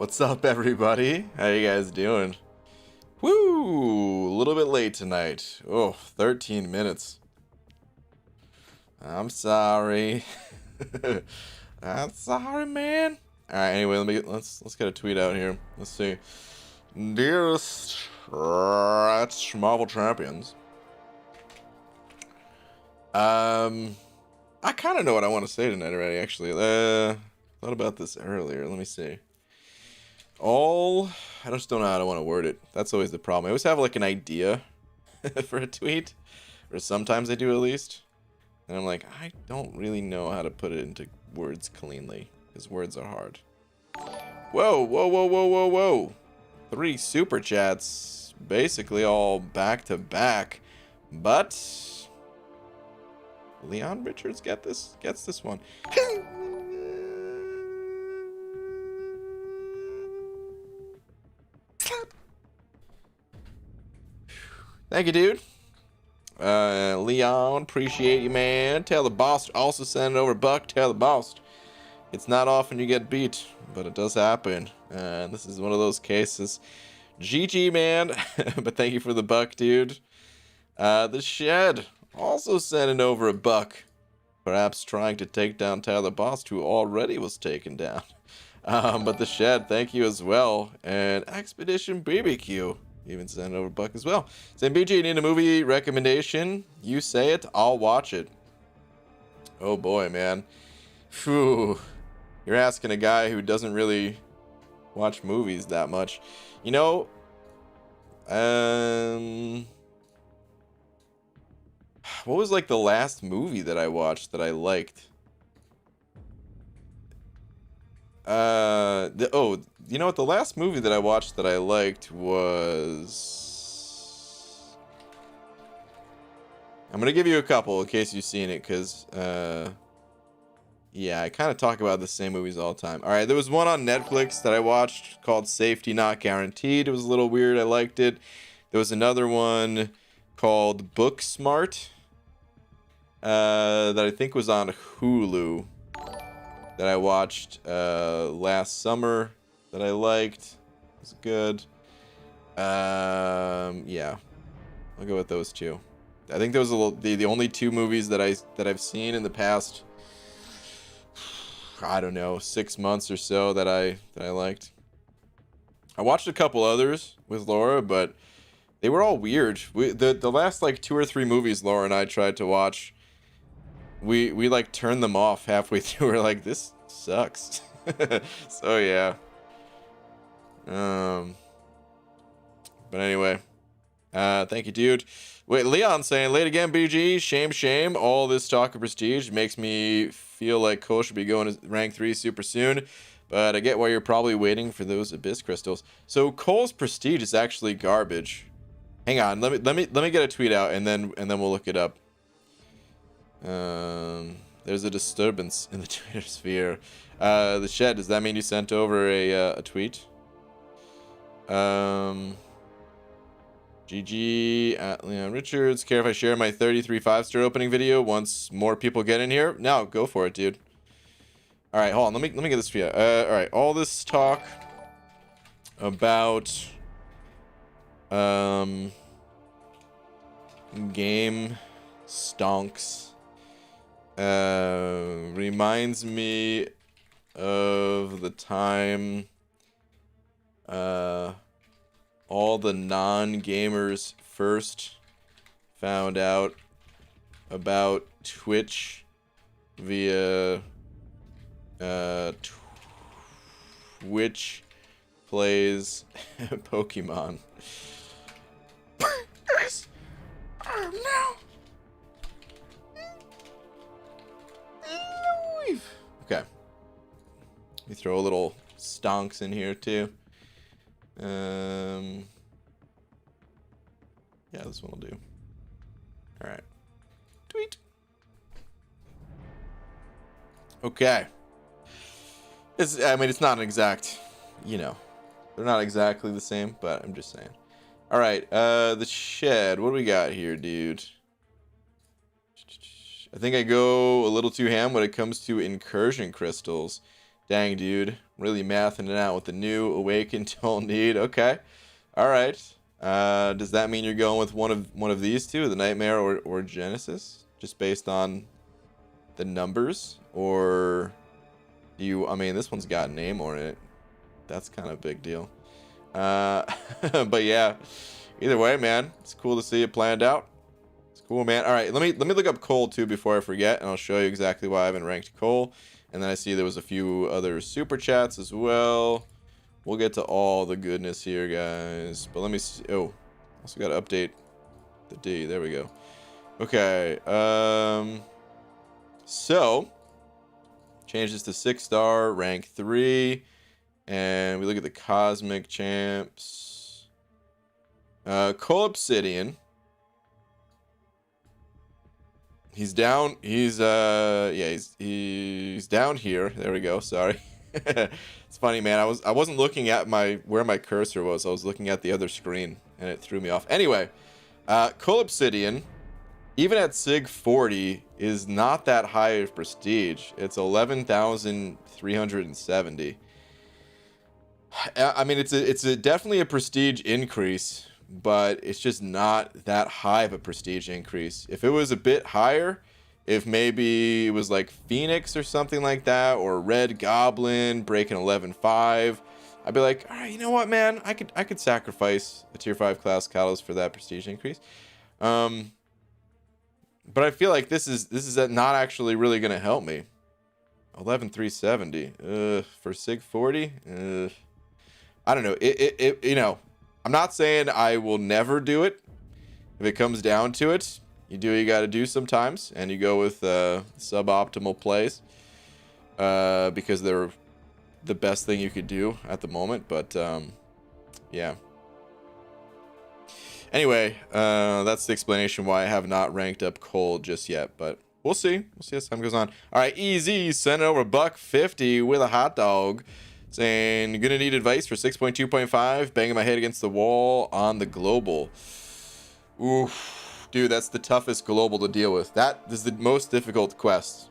What's up, everybody? How you guys doing? Woo! A little bit late tonight. Oh, 13 minutes. I'm sorry. I'm sorry, man. All right. Anyway, let's get a tweet out here. Let's see. Dearest Marvel Champions. I kind of know what I want to say tonight already. Actually, thought about this earlier. Let me see. I just don't know how I want to word it. That's always the problem. I always have like an idea for a tweet, or sometimes I do at least. And I'm like, I don't really know how to put it into words cleanly, because words are hard. Whoa, whoa, whoa, whoa, whoa, whoa. 3 super chats, basically all back to back. But Leon Richards gets this one. Thank you, dude. Leon, appreciate you, man. Tell the boss also send it over, Buck. Tell the boss. It's not often you get beat, but it does happen. And this is one of those cases. GG, man. But thank you for the buck, dude. The Shed also sending over a buck. Perhaps trying to take down Tyler Bost, who already was taken down. But the Shed, thank you as well. And Expedition BBQ even sent over a buck as well. Saying, BG, you need a movie recommendation? You say it, I'll watch it. Oh boy, man. Phew. You're asking a guy who doesn't really watch movies that much. You know, what was like the last movie that I watched that I liked? You know what? The last movie that I watched that I liked was... I'm gonna give you a couple in case you've seen it, because, yeah, I kind of talk about the same movies all the time. Alright, there was one on Netflix that I watched called Safety Not Guaranteed. It was a little weird. I liked it. There was another one called Booksmart that I think was on Hulu that I watched last summer that I liked. It was good. Yeah, I'll go with those two. I think those are the only 2 movies that I've seen in the past, I don't know, 6 months or so that I liked. I watched a couple others with Laura, but they were all weird. The last like 2 or 3 movies Laura and I tried to watch, we like turned them off halfway through. We're like, this sucks. So yeah. But anyway, thank you, dude. Wait, Leon saying, late again, BG. Shame. All this talk of prestige makes me feel like Cole should be going to rank 3 super soon. But I get why you're probably waiting for those abyss crystals. So Cole's prestige is actually garbage. Hang on, let me get a tweet out, and then we'll look it up. There's a disturbance in the Twitter sphere. The Shed, does that mean you sent over a tweet? GG at Leon Richards. Care if I share my 33 5-star opening video once more people get in here? No, go for it, dude. All right, hold on. Let me get this video. All right, all this talk about game stonks reminds me of the time all the non-gamers first found out about Twitch via Twitch plays Pokemon. Yes. No. Okay. Let me throw a little stonks in here too. Yeah, this one will do. All right. Tweet. Okay. I mean, it's not an exact, you know, they're not exactly the same, but I'm just saying. All right, the Shed. What do we got here, dude? I think I go a little too ham when it comes to incursion crystals. Dang, dude. Really mathing it out with the new awaken don't need. Okay. All right. Does that mean you're going with one of these two, the Nightmare or Genesis, just based on the numbers? Or I mean, this one's got Namor in it. That's kind of a big deal. But yeah, either way, man, it's cool to see it planned out. It's cool, man. All right, let me look up Cole too before I forget, and I'll show you exactly why I haven't ranked Cole. And then I see there was a few other super chats as well. We'll get to all the goodness here, guys. But let me see. Oh, also got to update the D. There we go. Okay. So change this to 6-star, rank 3. And we look at the Cosmic Champs. Cole Obsidian. He's down. He's down here. There we go. Sorry. It's funny, man. I wasn't looking at where my cursor was. I was looking at the other screen, and it threw me off. Anyway, Cole Obsidian, even at Sig 40, is not that high of prestige. It's 11,370. I mean, it's definitely a prestige increase, but it's just not that high of a prestige increase. If it was a bit higher, if maybe it was like Phoenix or something like that, or Red Goblin breaking 11.5, I'd be like, all right, you know what, man, I could sacrifice a tier 5 class catalyst for that prestige increase. But I feel like this is not actually really gonna help me. 11,370 for Sig 40. I don't know. You know, I'm not saying I will never do it. If it comes down to it, you do what you got to do sometimes, and you go with suboptimal plays because they're the best thing you could do at the moment. But yeah. Anyway, that's the explanation why I have not ranked up Cole just yet, but we'll see. We'll see as time goes on. All right, Easy sent over $1.50 with a hot dog, saying, gonna need advice for 6.2.5, banging my head against the wall on the global. Oof, dude, that's the toughest global to deal with. That is the most difficult quest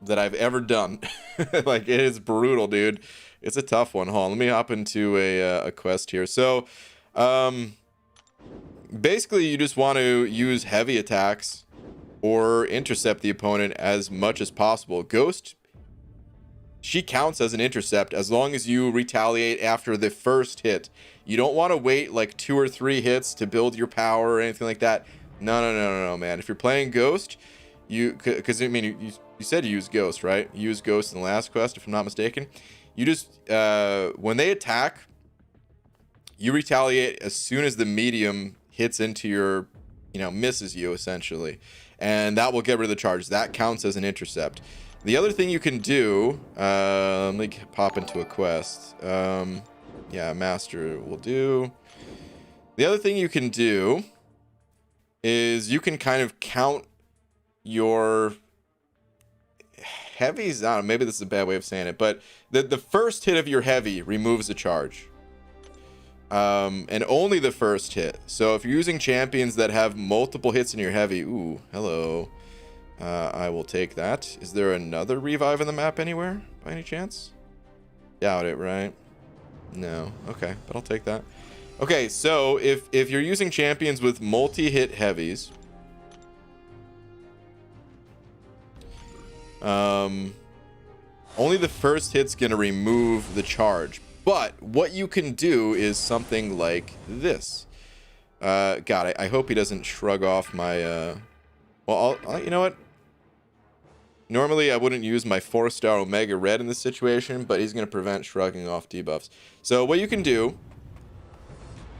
that I've ever done. Like, it is brutal, dude. It's a tough one. Hold on, let me hop into a quest here. So, basically, you just want to use heavy attacks or intercept the opponent as much as possible. Ghost, she counts as an intercept as long as you retaliate after the first hit. You don't want to wait like 2 or 3 hits to build your power or anything like that. No, man. If you're playing Ghost, because I mean, you said you use Ghost, right? You use Ghost in the last quest, if I'm not mistaken. You just, when they attack, you retaliate as soon as the medium hits into your, misses you essentially. And that will get rid of the charge. That counts as an intercept. The other thing you can do, let me pop into a quest. Yeah, Master will do. The other thing you can do is you can kind of count your heavies. I don't know, maybe this is a bad way of saying it, but the first hit of your heavy removes a charge. And only the first hit. So if you're using champions that have multiple hits in your heavy, ooh, hello. I will take that. Is there another revive in the map anywhere, by any chance? Doubt it, right? No. Okay, but I'll take that. Okay, so if you're using champions with multi-hit heavies, only the first hit's gonna remove the charge. But what you can do is something like this. God, I hope he doesn't shrug off my... Well, you know what? Normally, I wouldn't use my 4-star Omega Red in this situation, but he's going to prevent shrugging off debuffs. So what you can do,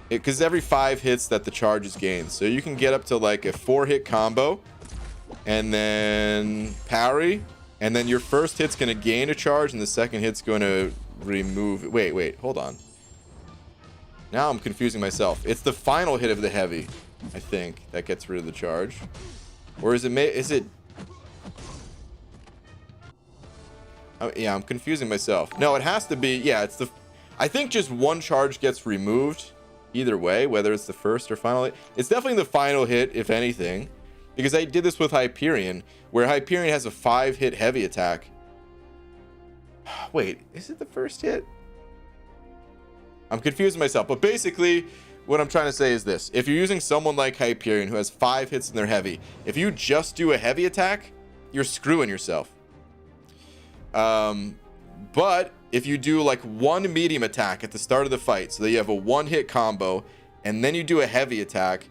because every 5 hits that the charge is gained, so you can get up to like a 4-hit combo, and then parry, and then your first hit's going to gain a charge, and the second hit's going to remove... Wait, hold on. Now I'm confusing myself. It's the final hit of the heavy, I think, that gets rid of the charge. Or is it... Oh, yeah, I'm confusing myself. No, it has to be... Yeah, it's the... I think just one charge gets removed either way, whether it's the first or final hit. It's definitely the final hit, if anything. Because I did this with Hyperion, where Hyperion has a 5-hit heavy attack. Wait, is it the first hit? I'm confusing myself, but basically what I'm trying to say is this. If you're using someone like Hyperion who has 5 hits in their heavy, if you just do a heavy attack, you're screwing yourself. But if you do like 1 medium attack at the start of the fight, so that you have a 1-hit combo, and then you do a heavy attack,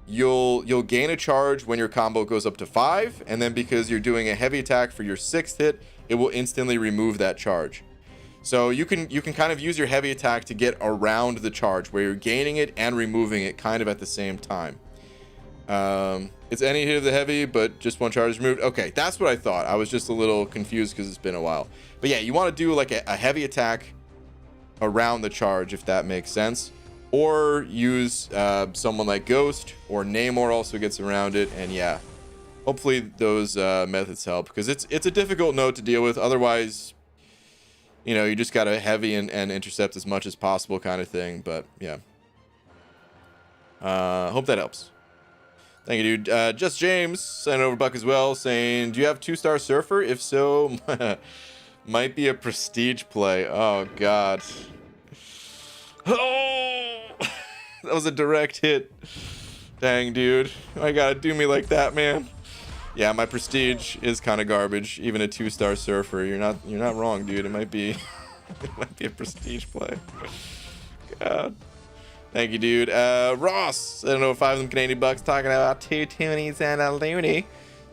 you'll gain a charge when your combo goes up to 5, and then because you're doing a heavy attack for your 6th hit, it will instantly remove that charge. So you can kind of use your heavy attack to get around the charge where you're gaining it and removing it kind of at the same time. It's any hit of the heavy, but just 1 charge is removed. Okay, that's what I thought. I was just a little confused because it's been a while. But yeah, you want to do like a heavy attack around the charge, if that makes sense. Or use someone like Ghost, or Namor also gets around it. And yeah, hopefully those methods help, because it's a difficult node to deal with. Otherwise, you know, you just got to heavy and intercept as much as possible kind of thing. But yeah, hope that helps. Thank you, dude. Just James sent over Buck as well, saying, do you have 2-star Surfer? If so, might be a prestige play. Oh god. Oh, that was a direct hit. Dang, dude. Why gotta do me like that, man? Yeah, my prestige is kind of garbage. Even a 2-star Surfer. You're not wrong, dude. It might be it might be a prestige play. God. Thank you, dude. Ross, I don't know, 5 of them Canadian bucks, talking about 2 toonies and a loony,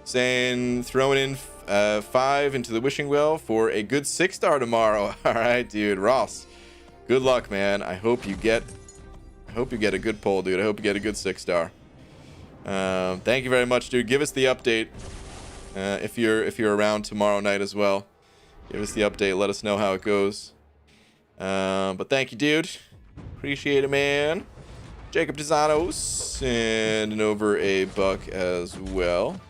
saying throwing in 5 into the wishing well for a good 6-star tomorrow. All right, dude. Ross, good luck, man. I hope you get a good pull, dude. I hope you get a good 6-star. Thank you very much, dude. Give us the update if you're around tomorrow night as well. Give us the update. Let us know how it goes. But thank you, dude. Appreciate it, man. Jacob Tizanos sending over a buck as well.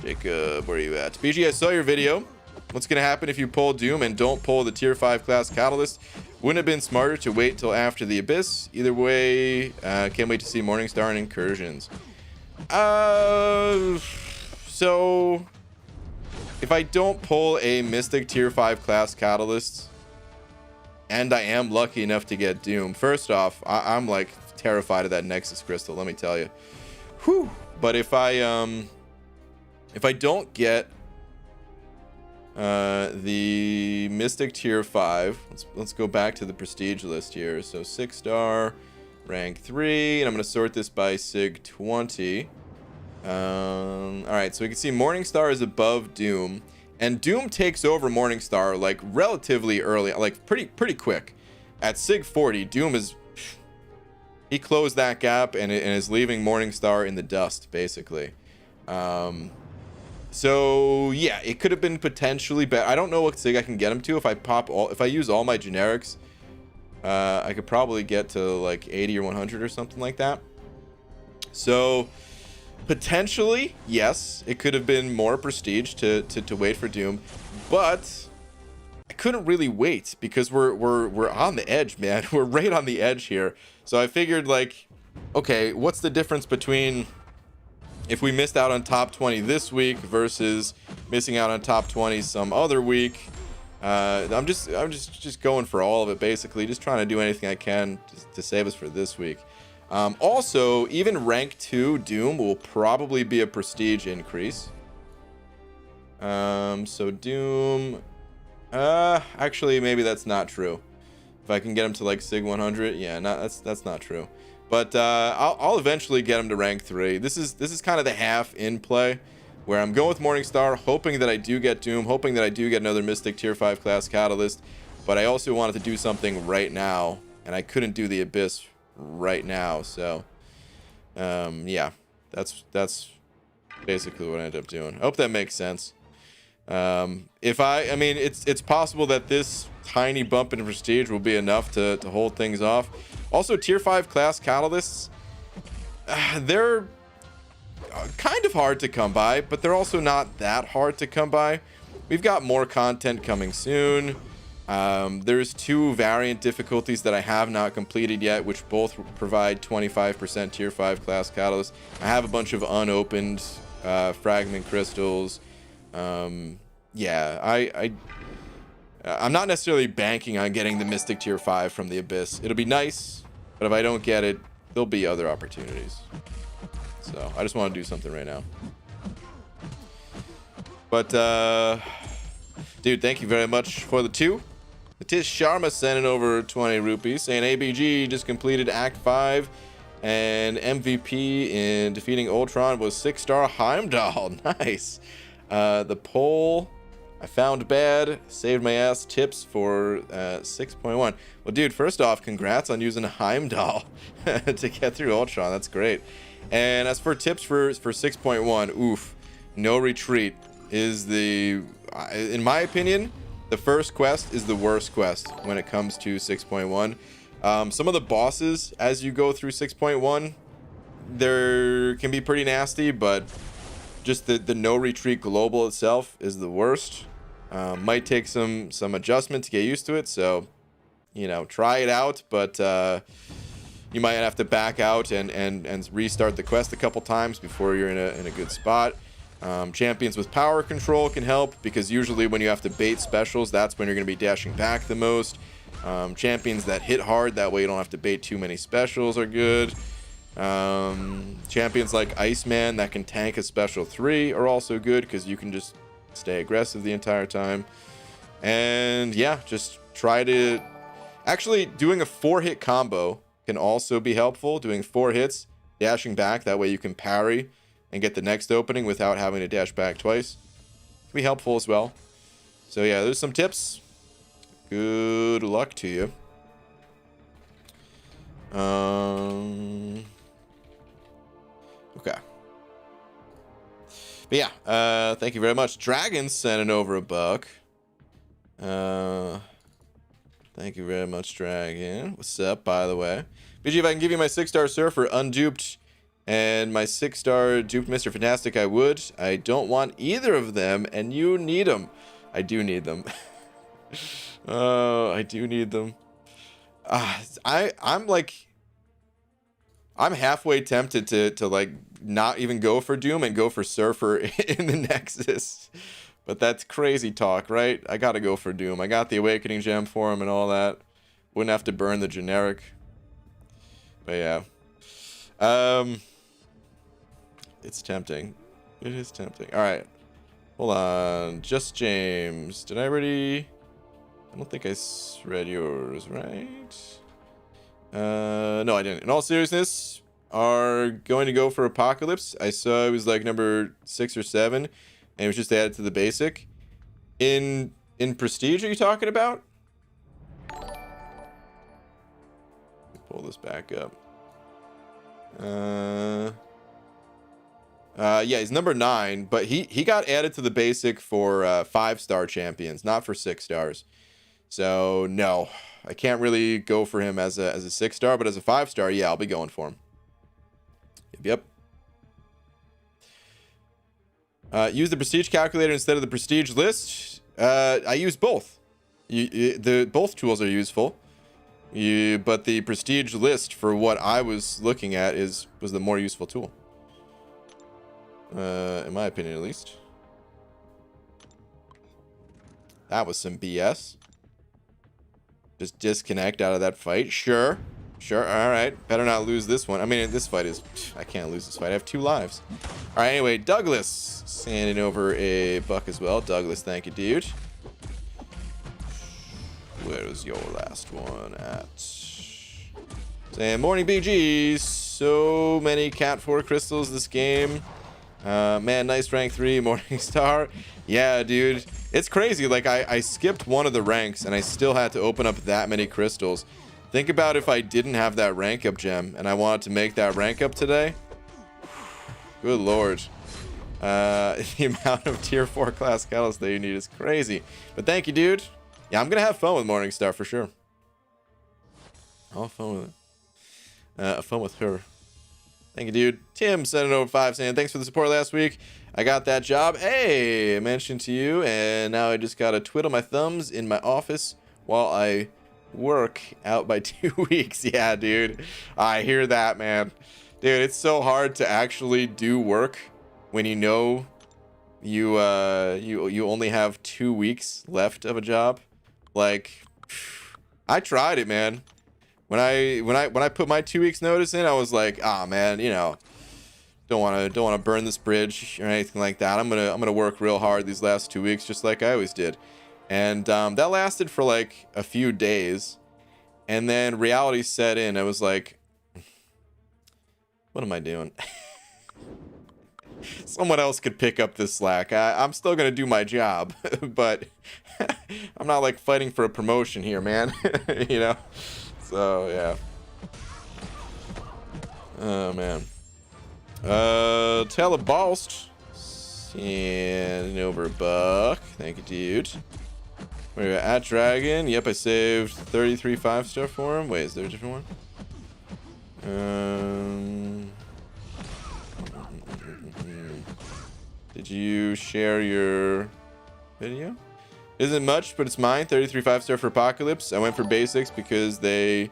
Jacob, where are you at? BG, I saw your video. What's gonna happen if you pull Doom and don't pull the tier 5 class Catalyst? Wouldn't it have been smarter to wait till after the Abyss? Either way, can't wait to see Morningstar and Incursions. So if I don't pull a Mystic tier 5 class Catalyst, and I am lucky enough to get Doom, first off, I'm like terrified of that Nexus Crystal, let me tell you. Whew. But if I don't get the Mystic tier 5, let's go back to the prestige list here. So 6-star, rank 3, and I'm gonna sort this by Sig 20. All right, so we can see Morningstar is above Doom, and Doom takes over Morningstar like relatively early, like pretty quick. At Sig 40, Doom he closed that gap and is leaving Morningstar in the dust, basically. So yeah, it could have been potentially better. I don't know what Sig I can get him to. If I use all my generics, I could probably get to like 80 or 100 or something like that. So potentially, yes, it could have been more prestige to wait for Doom, but I couldn't really wait because we're on the edge, man. We're right on the edge here. So I figured, like, okay, what's the difference between if we missed out on top 20 this week versus missing out on top 20 some other week? I'm just going for all of it, basically, just trying to do anything I can to save us for this week. Also, even rank 2 Doom will probably be a prestige increase. So Doom, actually maybe that's not true. If I can get him to like Sig 100, yeah, that's not true. But I'll eventually get him to rank 3. This is kind of the half in play, where I'm going with Morningstar, hoping that I do get Doom, hoping that I do get another Mystic tier 5 class Catalyst. But I also wanted to do something right now, and I couldn't do the Abyss right now. So yeah, that's basically what I ended up doing. I hope that makes sense. I mean, it's possible that this tiny bump in prestige will be enough to hold things off. Also, tier 5 class Catalysts, they're kind of hard to come by, but they're also not that hard to come by. We've got more content coming soon. There's 2 variant difficulties that I have not completed yet, which both provide 25% tier 5 class Catalysts. I have a bunch of unopened fragment crystals. Yeah, I'm not necessarily banking on getting the Mystic tier 5 from the Abyss. It'll be nice, but if I don't get it, there'll be other opportunities. So I just want to do something right now. But dude, thank you very much for the 2. Tish Sharma sending over 20 rupees, saying ABG just completed Act 5 and MVP in defeating Ultron was 6-star Heimdall. Nice. The poll I found bad, saved my ass. Tips for 6.1. Well, dude, first off, congrats on using Heimdall to get through Ultron. That's great. And as for tips for 6.1, oof, no retreat is the, in my opinion, the first quest is the worst quest when it comes to 6.1. Some of the bosses as you go through 6.1, there can be pretty nasty, but just the no retreat global itself is the worst. Might take some adjustment to get used to it, so you know, try it out, but you might have to back out and restart the quest a couple times before you're in a good spot. Champions with power control can help, because usually when you have to bait specials, that's when you're going to be dashing back the most. Champions that hit hard, that way you don't have to bait too many specials, are good. Champions like Iceman that can tank a special 3 are also good, because you can just stay aggressive the entire time. And yeah, just try to actually doing a 4-hit combo can also be helpful. Doing 4 hits, dashing back, that way you can parry and get the next opening without having to dash back twice. Can be helpful as well. So yeah, there's some tips. Good luck to you. Okay. But yeah, thank you very much. Dragon sending over $1. Thank you very much, Dragon. What's up, by the way? BG, if I can give you my 6-star Surfer unduped and my 6-star duped Mr. Fantastic, I would. I don't want either of them, and you need them. I do need them. Oh, I do need them. I'm halfway tempted to like not even go for Doom and go for Surfer in the Nexus. But that's crazy talk, right? I gotta go for Doom. I got the Awakening Gem for him and all that. Wouldn't have to burn the generic. But yeah. It's tempting. It is tempting. Alright. Hold on. Just James. Did I already... I don't think I read yours, right? No, I didn't. In all seriousness, are going to go for Apocalypse. I saw it was like number 6 or 7, and it was just added to the basic. In Prestige, are you talking about? Let me pull this back up. Yeah, he's number 9, but he got added to the basic for 5-star champions, not for 6 stars. So no, I can't really go for him as a 6-star, but as a 5-star, yeah, I'll be going for him. Yep. Use the prestige calculator instead of the prestige list. I use both. Both tools are useful. But the prestige list, for what I was looking at, was the more useful tool. In my opinion, at least. That was some BS. Just disconnect out of that fight. Sure. All right. Better not lose this one. I mean, this fight is... I can't lose this fight. I have 2 lives. All right, anyway. Douglas sending over $1 as well. Douglas, thank you, dude. Where was your last one at? Saying, morning BGs. So many Cat 4 crystals this game. Man, nice rank 3 Morningstar. Yeah, dude. It's crazy. Like, I skipped one of the ranks, and I still had to open up that many crystals. Think about if I didn't have that rank up gem, and I wanted to make that rank up today. Good lord. The amount of tier 4 class catalyst that you need is crazy. But thank you, dude. Yeah, I'm going to have fun with Morningstar for sure. I'll have fun with it. Fun with her. Thank you, dude. Tim sending over 5 saying, thanks for the support last week. I got that job. Hey, I mentioned to you, and now I just got to twiddle my thumbs in my office while I work out by 2 weeks. Yeah, dude. I hear that, man. Dude, it's so hard to actually do work when you know you only have 2 weeks left of a job. Like, I tried it, man. When I put my 2 weeks notice in, I was like, ah, man, you know, don't want to burn this bridge or anything like that. I'm gonna work real hard these last 2 weeks, just like I always did. And that lasted for like a few days, and then reality set in. I was like, what am I doing? Someone else could pick up this slack. I'm still gonna do my job, but I'm not like fighting for a promotion here, man. You know. So yeah. Oh man. Telebalst. Send over buck. Thank you, dude. We're at Dragon. Yep, I saved 33 5-star for him. Wait, is there a different one? Did you share your video? Isn't much, but it's mine. 33 5-star for Apocalypse. I went for basics because they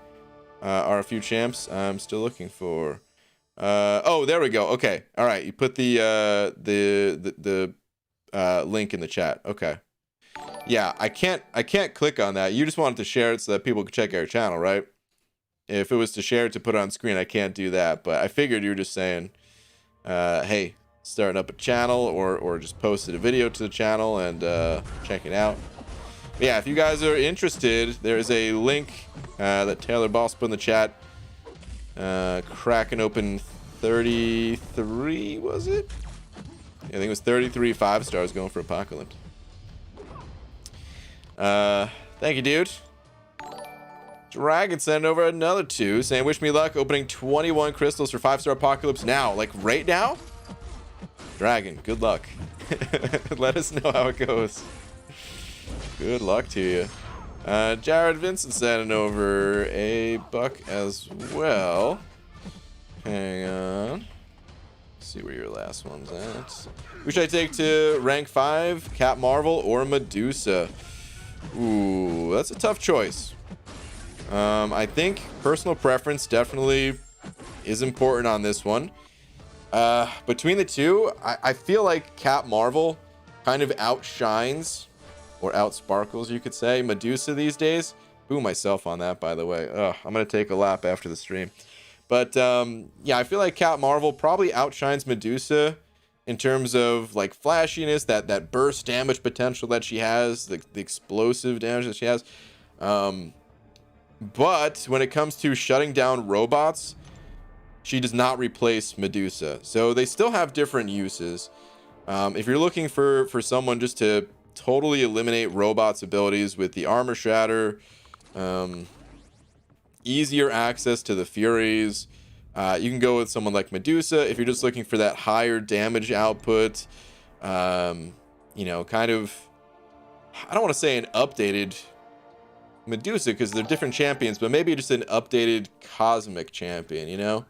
are a few champs I'm still looking for. Oh, there we go. Okay. All right. You put the link in the chat. Okay. Yeah, I can't click on that. You just wanted to share it so that people could check out your channel, right? If it was to share it to put it on screen, I can't do that. But I figured you were just saying, hey, starting up a channel or just posted a video to the channel and check it out. But yeah, if you guys are interested, there's a link that Taylor Boss put in the chat. Cracking open 33, was it? Yeah, I think it was 33 5-stars going for Apocalypse. Thank you, dude. Dragon sent over another 2 saying, wish me luck opening 21 crystals for 5-star Apocalypse now. Like right now? Dragon, good luck. Let us know how it goes. Good luck to you. Jared Vincent sending over a buck as well. Hang on. Let's see where your last one's at. Who should I take to rank 5? Cap Marvel or Medusa? Ooh, that's a tough choice. I think personal preference definitely is important on this one. Between the two, I feel like Cap Marvel kind of outshines or outsparkles, you could say, Medusa these days. Boo myself on that, by the way. Ugh, I'm gonna take a lap after the stream. But yeah, I feel like Cap Marvel probably outshines Medusa in terms of like flashiness, that burst damage potential that she has, the explosive damage that she has. But when it comes to shutting down robots, she does not replace Medusa. So they still have different uses. If you're looking for someone just to totally eliminate robots' abilities with the armor shatter, easier access to the Furies, you can go with someone like Medusa. If you're just looking for that higher damage output, you know, kind of, I don't want to say an updated Medusa because they're different champions, but maybe just an updated cosmic champion, you know?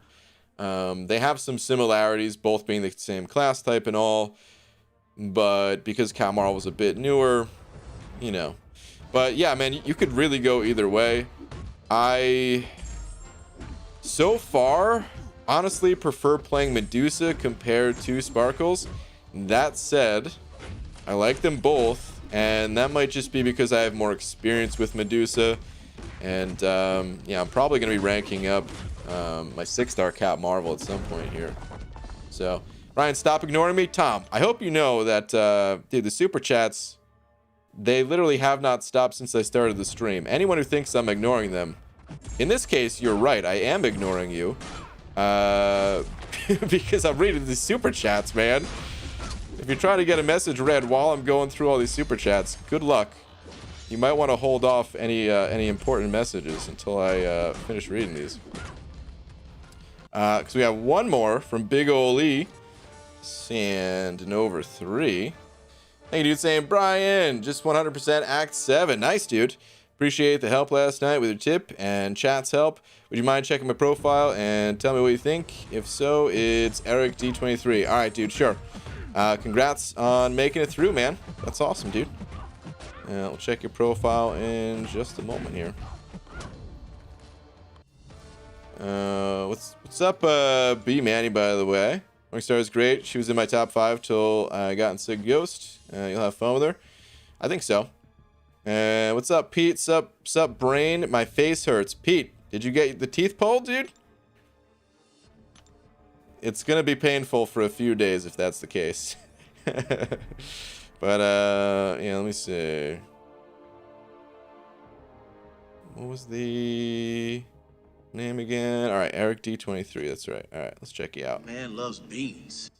They have some similarities, both being the same class type and all, but because Cap Marvel was a bit newer, you know. But yeah, man, you could really go either way. I, so far, honestly prefer playing Medusa compared to Sparkles. That said, I like them both, and that might just be because I have more experience with Medusa. And yeah, I'm probably going to be ranking up my 6-star Cap Marvel at some point here. So, Ryan, stop ignoring me. Tom, I hope you know that, dude, the super chats, they literally have not stopped since I started the stream. Anyone who thinks I'm ignoring them, in this case, you're right. I am ignoring you. Because I'm reading the super chats, man. If you're trying to get a message read while I'm going through all these super chats, good luck. You might want to hold off any important messages until I finish reading these. Because we have one more from Big Ol' Lee. Sand over 3. Thank you, dude, saying, Brian, just 100% Act 7. Nice, dude. Appreciate the help last night with your tip and chat's help. Would you mind checking my profile and tell me what you think? If so, it's Eric D23. All right, dude, sure. Congrats on making it through, man. That's awesome, dude. We'll check your profile in just a moment here. What's up, B Manny, by the way? Morningstar is great. She was in my top 5 till I got in Sig Ghost. You'll have fun with her. I think so. What's up, Pete? Sup, brain? My face hurts. Pete, did you get the teeth pulled, dude? It's gonna be painful for a few days if that's the case. But, yeah, let me see. What was the name again? All right, Eric D23. That's right. All right, let's check you out. Man loves beans.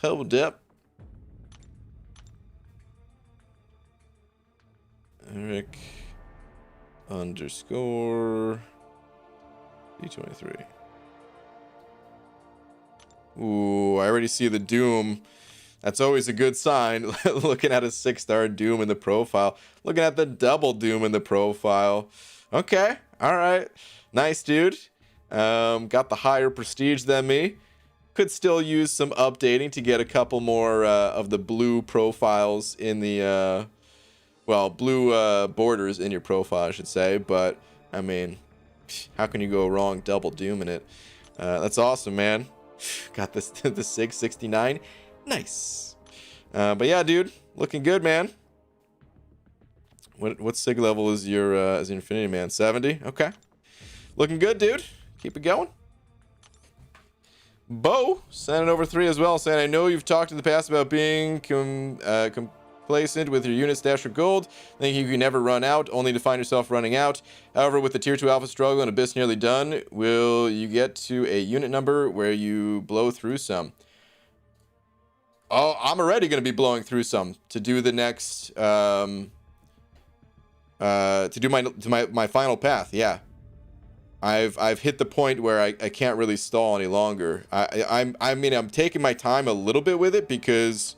Hold up. Eric underscore D23. Ooh, I already see the Doom. That's always a good sign. Looking at a 6-star Doom in the profile. Looking at the double Doom in the profile. Okay, all right. Nice, dude. Got the higher prestige than me. Could still use some updating to get a couple more of the blue profiles in the... well, blue borders in your profile, I should say. But, I mean, how can you go wrong double Doom in it? That's awesome, man. Got this the SIG 69. Nice. But yeah, dude, looking good, man. What SIG level is your Infinity Man? 70? Okay. Looking good, dude. Keep it going. Bo sending over 3 as well, saying, I know you've talked in the past about being complacent with your unit stash for gold, thinking you can never run out, only to find yourself running out. However, with the tier 2 alpha struggle and Abyss nearly done, will you get to a unit number where you blow through some? Oh, I'm already going to be blowing through some to do the next, to do my final path. Yeah, I've hit the point where I can't really stall any longer. I mean, I'm taking my time a little bit with it because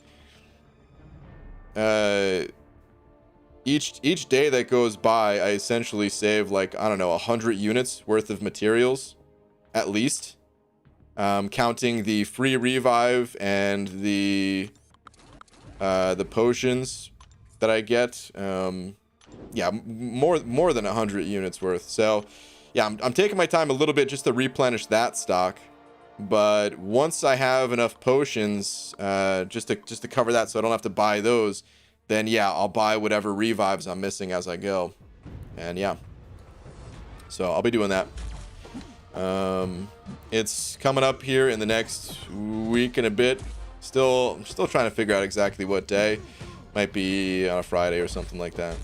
each day that goes by, I essentially save like, I don't know, 100 units worth of materials, at least. Counting the free revive and the potions that I get. Yeah, more than 100 units worth. So, yeah, I'm taking my time a little bit just to replenish that stock. But once I have enough potions, just to cover that, so I don't have to buy those, then yeah, I'll buy whatever revives I'm missing as I go. And yeah, so I'll be doing that. It's coming up here in the next week and a bit. I'm still trying to figure out exactly what day. Might be on a Friday or something like that.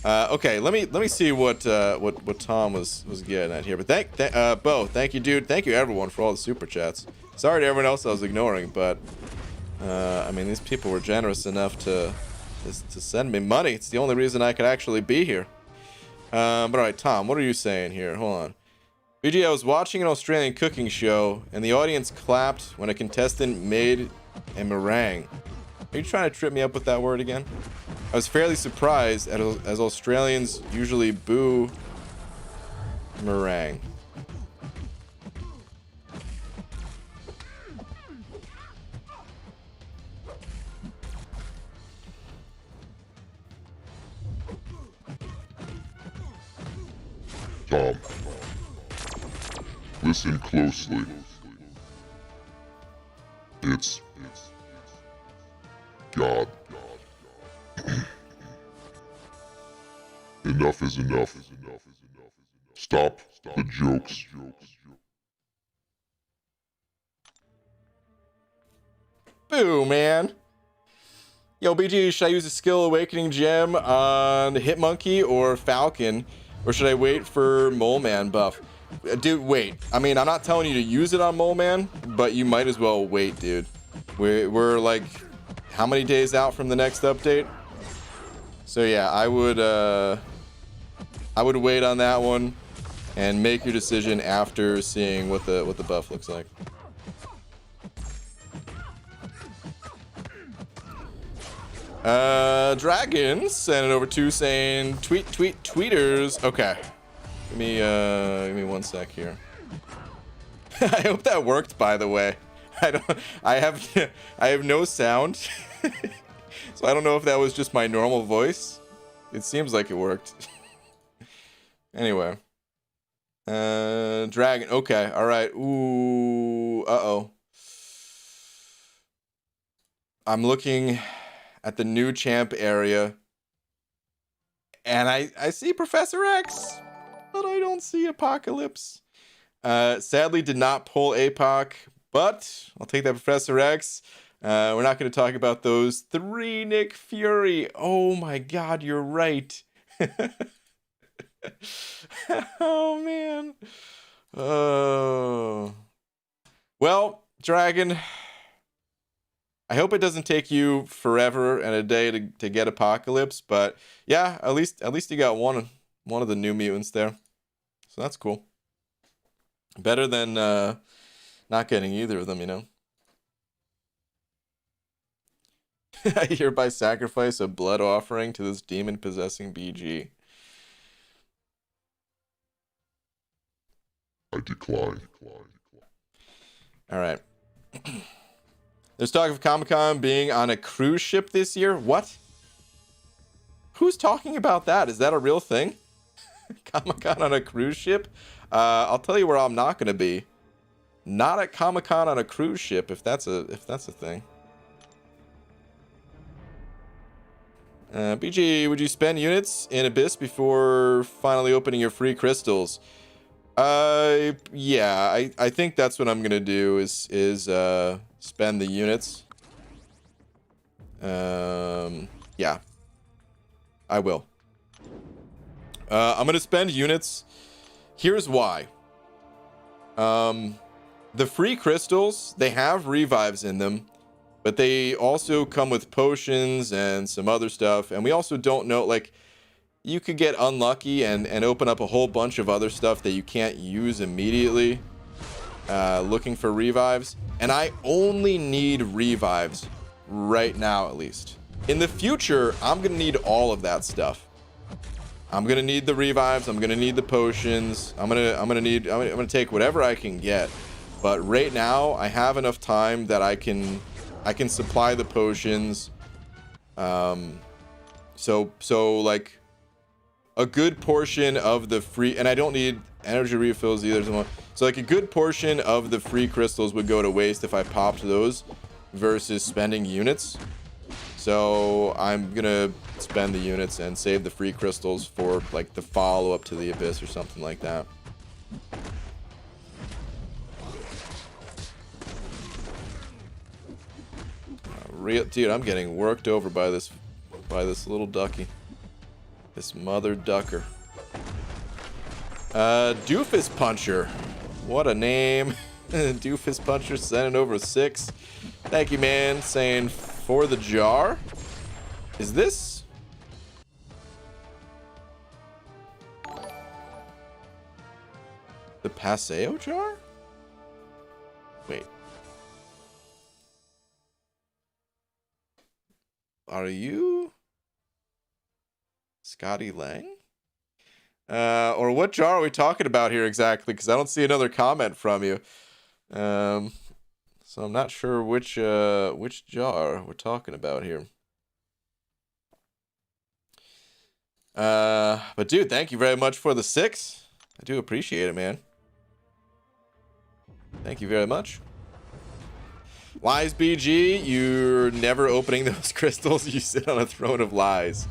Okay, let me see what Tom was getting at here. But Bo, thank you, dude. Thank you everyone for all the super chats. Sorry to everyone else I was ignoring, but I mean, these people were generous enough to send me money. It's the only reason I could actually be here. But all right, Tom, what are you saying here? Hold on. BG, I was watching an Australian cooking show, and the audience clapped when a contestant made a meringue. Are you trying to trip me up with that word again? I was fairly surprised as Australians usually boo meringue. Tom, listen closely. It's God. Enough is enough. Stop the jokes. Boo, man. Yo, BG, should I use a skill awakening gem on Hitmonkey or Falcon? Or should I wait for Mole Man buff? Dude, wait. I mean, I'm not telling you to use it on Mole Man, but you might as well wait, dude. We're like, how many days out from the next update? So yeah, I would wait on that one and make your decision after seeing what the buff looks like. Dragons sent it over to saying tweeters. Okay, give me 1 sec here. I hope that worked, by the way. I have no sound. So I don't know if that was just my normal voice. It seems like it worked. Anyway. Dragon. Okay. All right. Ooh. Uh-oh. I'm looking at the new champ area. And I see Professor X, but I don't see Apocalypse. Sadly, did not pull APOC, but I'll take that Professor X. We're not going to talk about those 3 Nick Fury. Oh my god, you're right. Oh man. Oh. Well, Dragon, I hope it doesn't take you forever and a day to get Apocalypse, but yeah, at least you got one of the New Mutants there. So that's cool. Better than not getting either of them, you know. I hereby sacrifice a blood offering to this demon possessing BG. I decline. All right. There's talk of Comic-Con being on a cruise ship this year. What? Who's talking about that? Is that a real thing? Comic-Con on a cruise ship? I'll tell you where I'm not going to be. Not at Comic-Con on a cruise ship, if that's a thing. BG, would you spend units in Abyss before finally opening your free crystals? Yeah, I think that's what I'm gonna do is spend the units. Yeah, I will. I'm gonna spend units. Here's why. The free crystals, they have revives in them, but they also come with potions and some other stuff, and we also don't know, like, you could get unlucky and open up a whole bunch of other stuff that you can't use immediately, looking for revives. And I only need revives right now, at least. In the future, I'm gonna need all of that stuff. I'm gonna need the revives. I'm gonna need the potions. I'm gonna take whatever I can get. But right now, I have enough time that I can supply the potions. So like, a good portion of the free, and I don't need energy refills either. So like a good portion of the free crystals would go to waste if I popped those versus spending units. So I'm gonna spend the units and save the free crystals for like the follow-up to the Abyss or something like that. Dude, I'm getting worked over by this little ducky. This mother ducker. Doofus Puncher. What a name. Doofus Puncher sending over 6. Thank you, man. Saying for the jar. Is this? The Paseo jar? Wait. Are you Scotty Lang? Or what jar are we talking about here exactly? Because I don't see another comment from you. So I'm not sure which jar we're talking about here. But dude, thank you very much for the 6. I do appreciate it, man. Thank you very much. Lies BG, you're never opening those crystals. You sit on a throne of lies.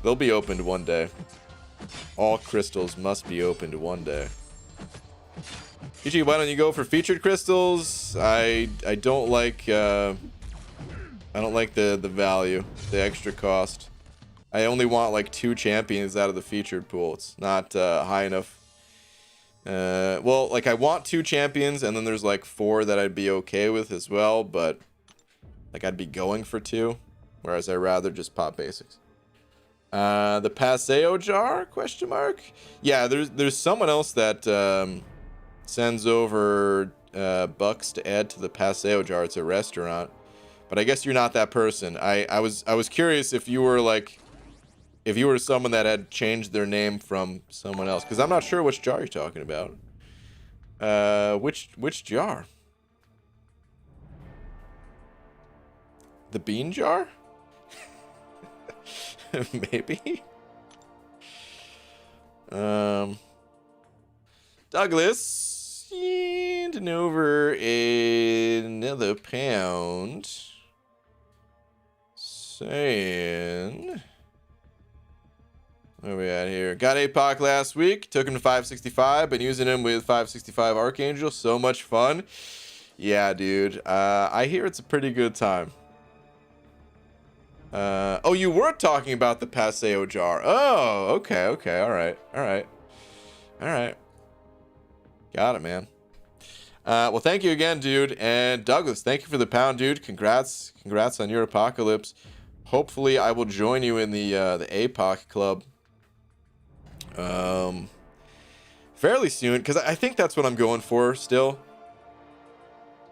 They'll be opened one day. All crystals must be opened one day. BG, why don't you go for featured crystals? I don't like the value, the extra cost. I only want like 2 champions out of the featured pool. It's not high enough. Well, like I want 2 champions, and then there's like 4 that I'd be okay with as well, but like I'd be going for 2, whereas I'd rather just pop basics. The Paseo jar? Question mark. Yeah, there's someone else that sends over bucks to add to the Paseo jar. It's a restaurant, but I guess you're not that person. I was curious if you were like, if you were someone that had changed their name from someone else, because I'm not sure which jar you're talking about. Which jar? The bean jar? Maybe. Douglas, handing over another pound, saying, Where we at here? Got APOC last week. Took him to 565. Been using him with 565 Archangel. So much fun. Yeah, dude. I hear it's a pretty good time. Oh, you were talking about the Paseo jar. Oh, okay, okay. All right. All right. All right. Got it, man. Well, thank you again, dude. And Douglas, thank you for the pound, dude. Congrats. Congrats on your apocalypse. Hopefully, I will join you in the APOC club. Fairly soon, because I think that's what I'm going for still.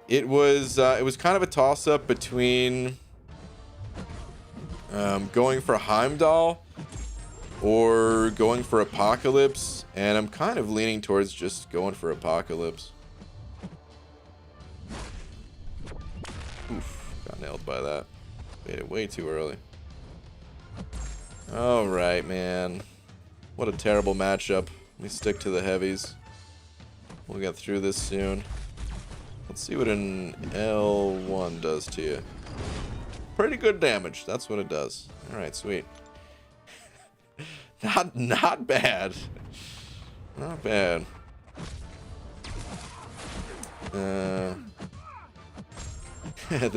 It was kind of a toss-up between going for Heimdall or going for Apocalypse, and I'm kind of leaning towards just going for Apocalypse. Oof, got nailed by that. Made it way too early. Alright, man. What a terrible matchup. Let me stick to the heavies. We'll get through this soon. Let's see what an L1 does to you. Pretty good damage. That's what it does. Alright, sweet. Not bad. Not bad. The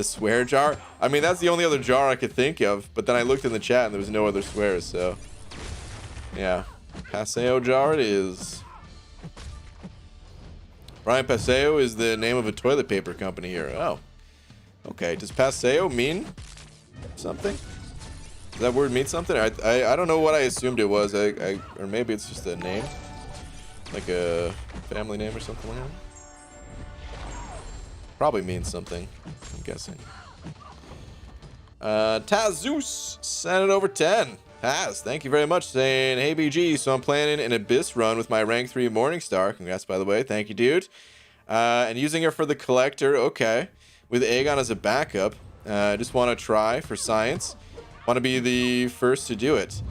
swear jar? I mean, that's the only other jar I could think of, but then I looked in the chat and there was no other swears, so... yeah. Paseo jar it is. Brian Paseo is the name of a toilet paper company here. Oh. Okay, does Paseo mean something? Does that word mean something? I don't know what I assumed it was. Or maybe it's just a name. Like a family name or something like that. Probably means something, I'm guessing. Tazus sent it over 10. Taz, thank you very much, saying, hey BG, so I'm planning an Abyss run with my rank 3 Morningstar. Congrats, by the way. Thank you, dude. And using her for the Collector, okay. With Aegon as a backup. I just want to try for science. Want to be the first to do it.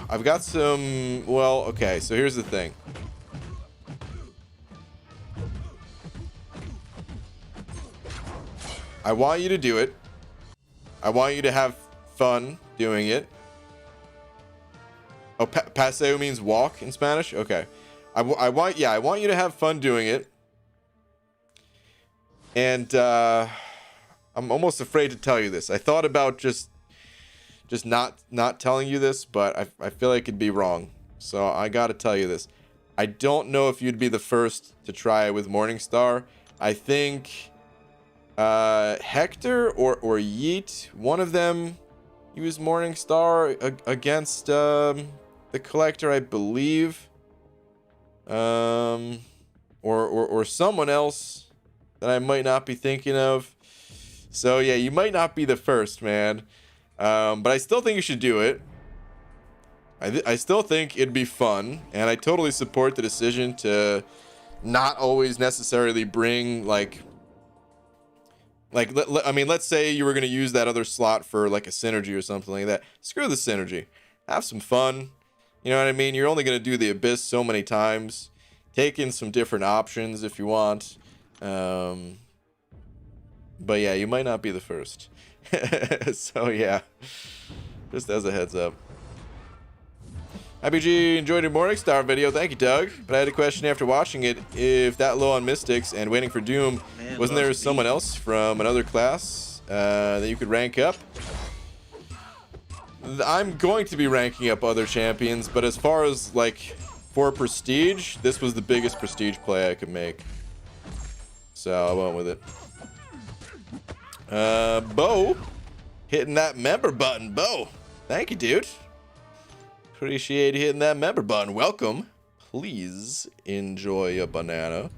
I've got some... well, okay, so here's the thing. I want you to do it. I want you to have fun doing it. Oh, paseo means walk in Spanish? Okay. I want you to have fun doing it. And I'm almost afraid to tell you this. I thought about just not telling you this, but I feel like it'd be wrong. So I got to tell you this. I don't know if you'd be the first to try it with Morningstar. I think Hector or Yeet, one of them used Morningstar against the Collector, I believe. Or someone else that I might not be thinking of. So yeah, you might not be the first, man. But I still think you should do it. I still think it'd be fun, and I totally support the decision to not always necessarily bring I mean, let's say you were going to use that other slot for like a synergy or something like that. Screw the synergy. Have some fun. You know what I mean? You're only going to do the Abyss so many times. Take in some different options if you want. But yeah, you might not be the first. So yeah, just as a heads up. IBG enjoyed your Morningstar video. Thank you, Doug. But I had a question after watching it. If that low on Mystics and waiting for Doom, wasn't there someone else from another class that you could rank up? I'm going to be ranking up other champions, but as far as like for prestige, this was the biggest prestige play I could make. So I went with it. Bo, hitting that member button. Bo, thank you, dude. Appreciate hitting that member button. Welcome. Please enjoy a banana.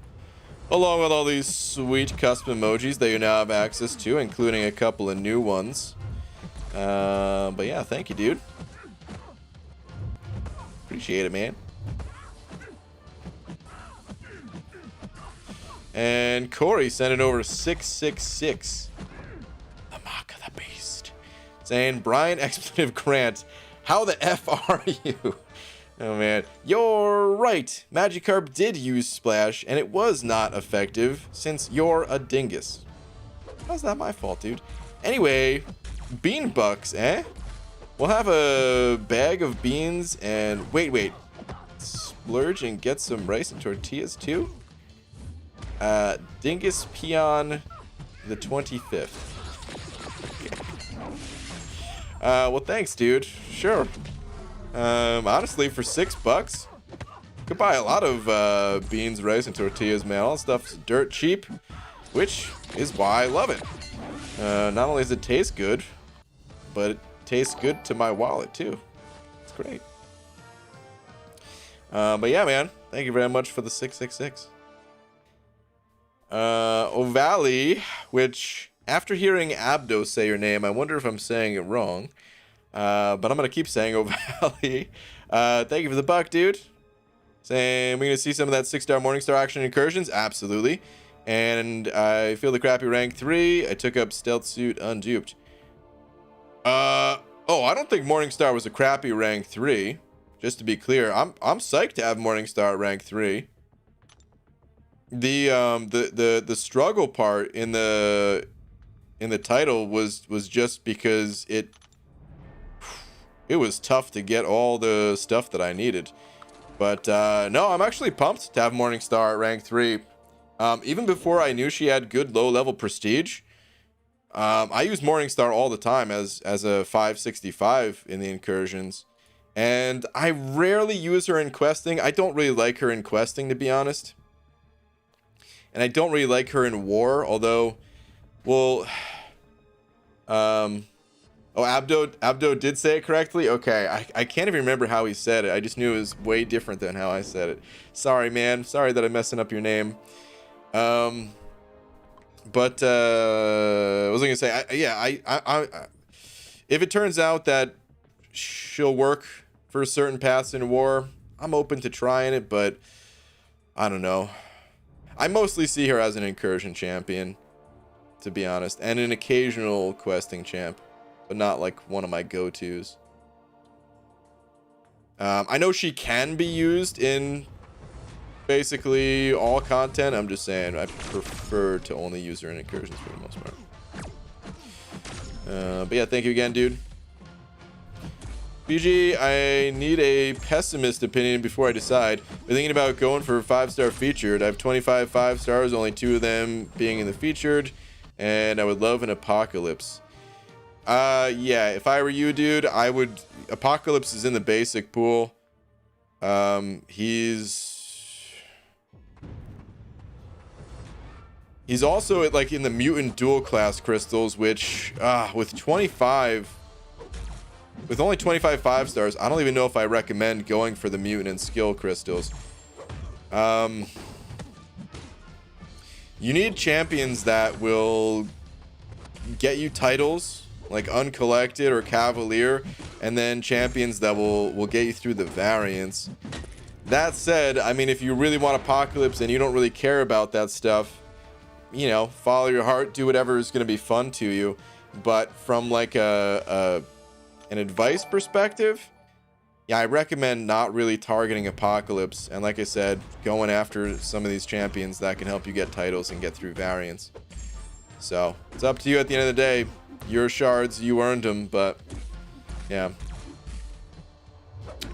Along with all these sweet custom emojis that you now have access to, including a couple of new ones. But yeah, thank you, dude. Appreciate it, man. And Corey sent it over 666. The mark of the beast. Saying, Brian Expletive Grant, how the F are you? Oh man, you're right. Magikarp did use Splash, and it was not effective since you're a dingus. How's that my fault, dude? Anyway, Bean bucks, eh? We'll have a bag of beans and wait. Splurge and get some rice and tortillas too. Dingus Peon the 25th. Well, thanks, dude. Sure. Honestly, for $6, could buy a lot of beans, rice, and tortillas, man. All that stuff's dirt cheap, which is why I love it. Not only does it taste good, but it tastes good to my wallet too. It's great. But yeah, man, thank you very much for the 666. O'Valley, which after hearing Abdo say your name, I wonder if I'm saying it wrong. But I'm gonna keep saying O'Valley. Thank you for the buck, dude. Saying we're gonna see some of that 6-star Morningstar action incursions, absolutely. And I feel the crappy rank 3. I took up stealth suit unduped. Oh, I don't think Morningstar was a crappy rank 3. Just to be clear, I'm psyched to have Morningstar at rank 3. The struggle part in the title was just because it was tough to get all the stuff that I needed. But no, I'm actually pumped to have Morningstar at rank 3. Even before I knew she had good low-level prestige, I use Morningstar all the time as a 565 in the incursions. And I rarely use her in questing. I don't really like her in questing, to be honest. And I don't really like her in war, although, well, oh, Abdo did say it correctly? Okay, I can't even remember how he said it. I just knew it was way different than how I said it. Sorry, man. Sorry that I'm messing up your name. But, what was I gonna say? If it turns out that she'll work for certain paths in war, I'm open to trying it, but I don't know. I mostly see her as an incursion champion, to be honest, and an occasional questing champ, but not like one of my go-tos. I know she can be used in basically all content. I'm just saying I prefer to only use her in incursions for the most part. But yeah, thank you again, dude. BG, I need a pessimist opinion before I decide. Been thinking about going for 5-star featured. I have 25 5-stars, only 2 of them being in the featured, and I would love an Apocalypse. Yeah, if I were you, dude, I would. Apocalypse is in the basic pool. He's also like in the mutant dual class crystals, which with only 25 5-stars, I don't even know if I recommend going for the mutant and skill crystals. You need champions that will get you titles like Uncollected or Cavalier, and then champions that will get you through the variants. That said, I mean, if you really want Apocalypse and you don't really care about that stuff, you know, follow your heart, do whatever is going to be fun to you. But from like an advice perspective, yeah, I recommend not really targeting Apocalypse, and like I said, going after some of these champions that can help you get titles and get through variants. So it's up to you at the end of the day. Your shards, you earned them, but yeah.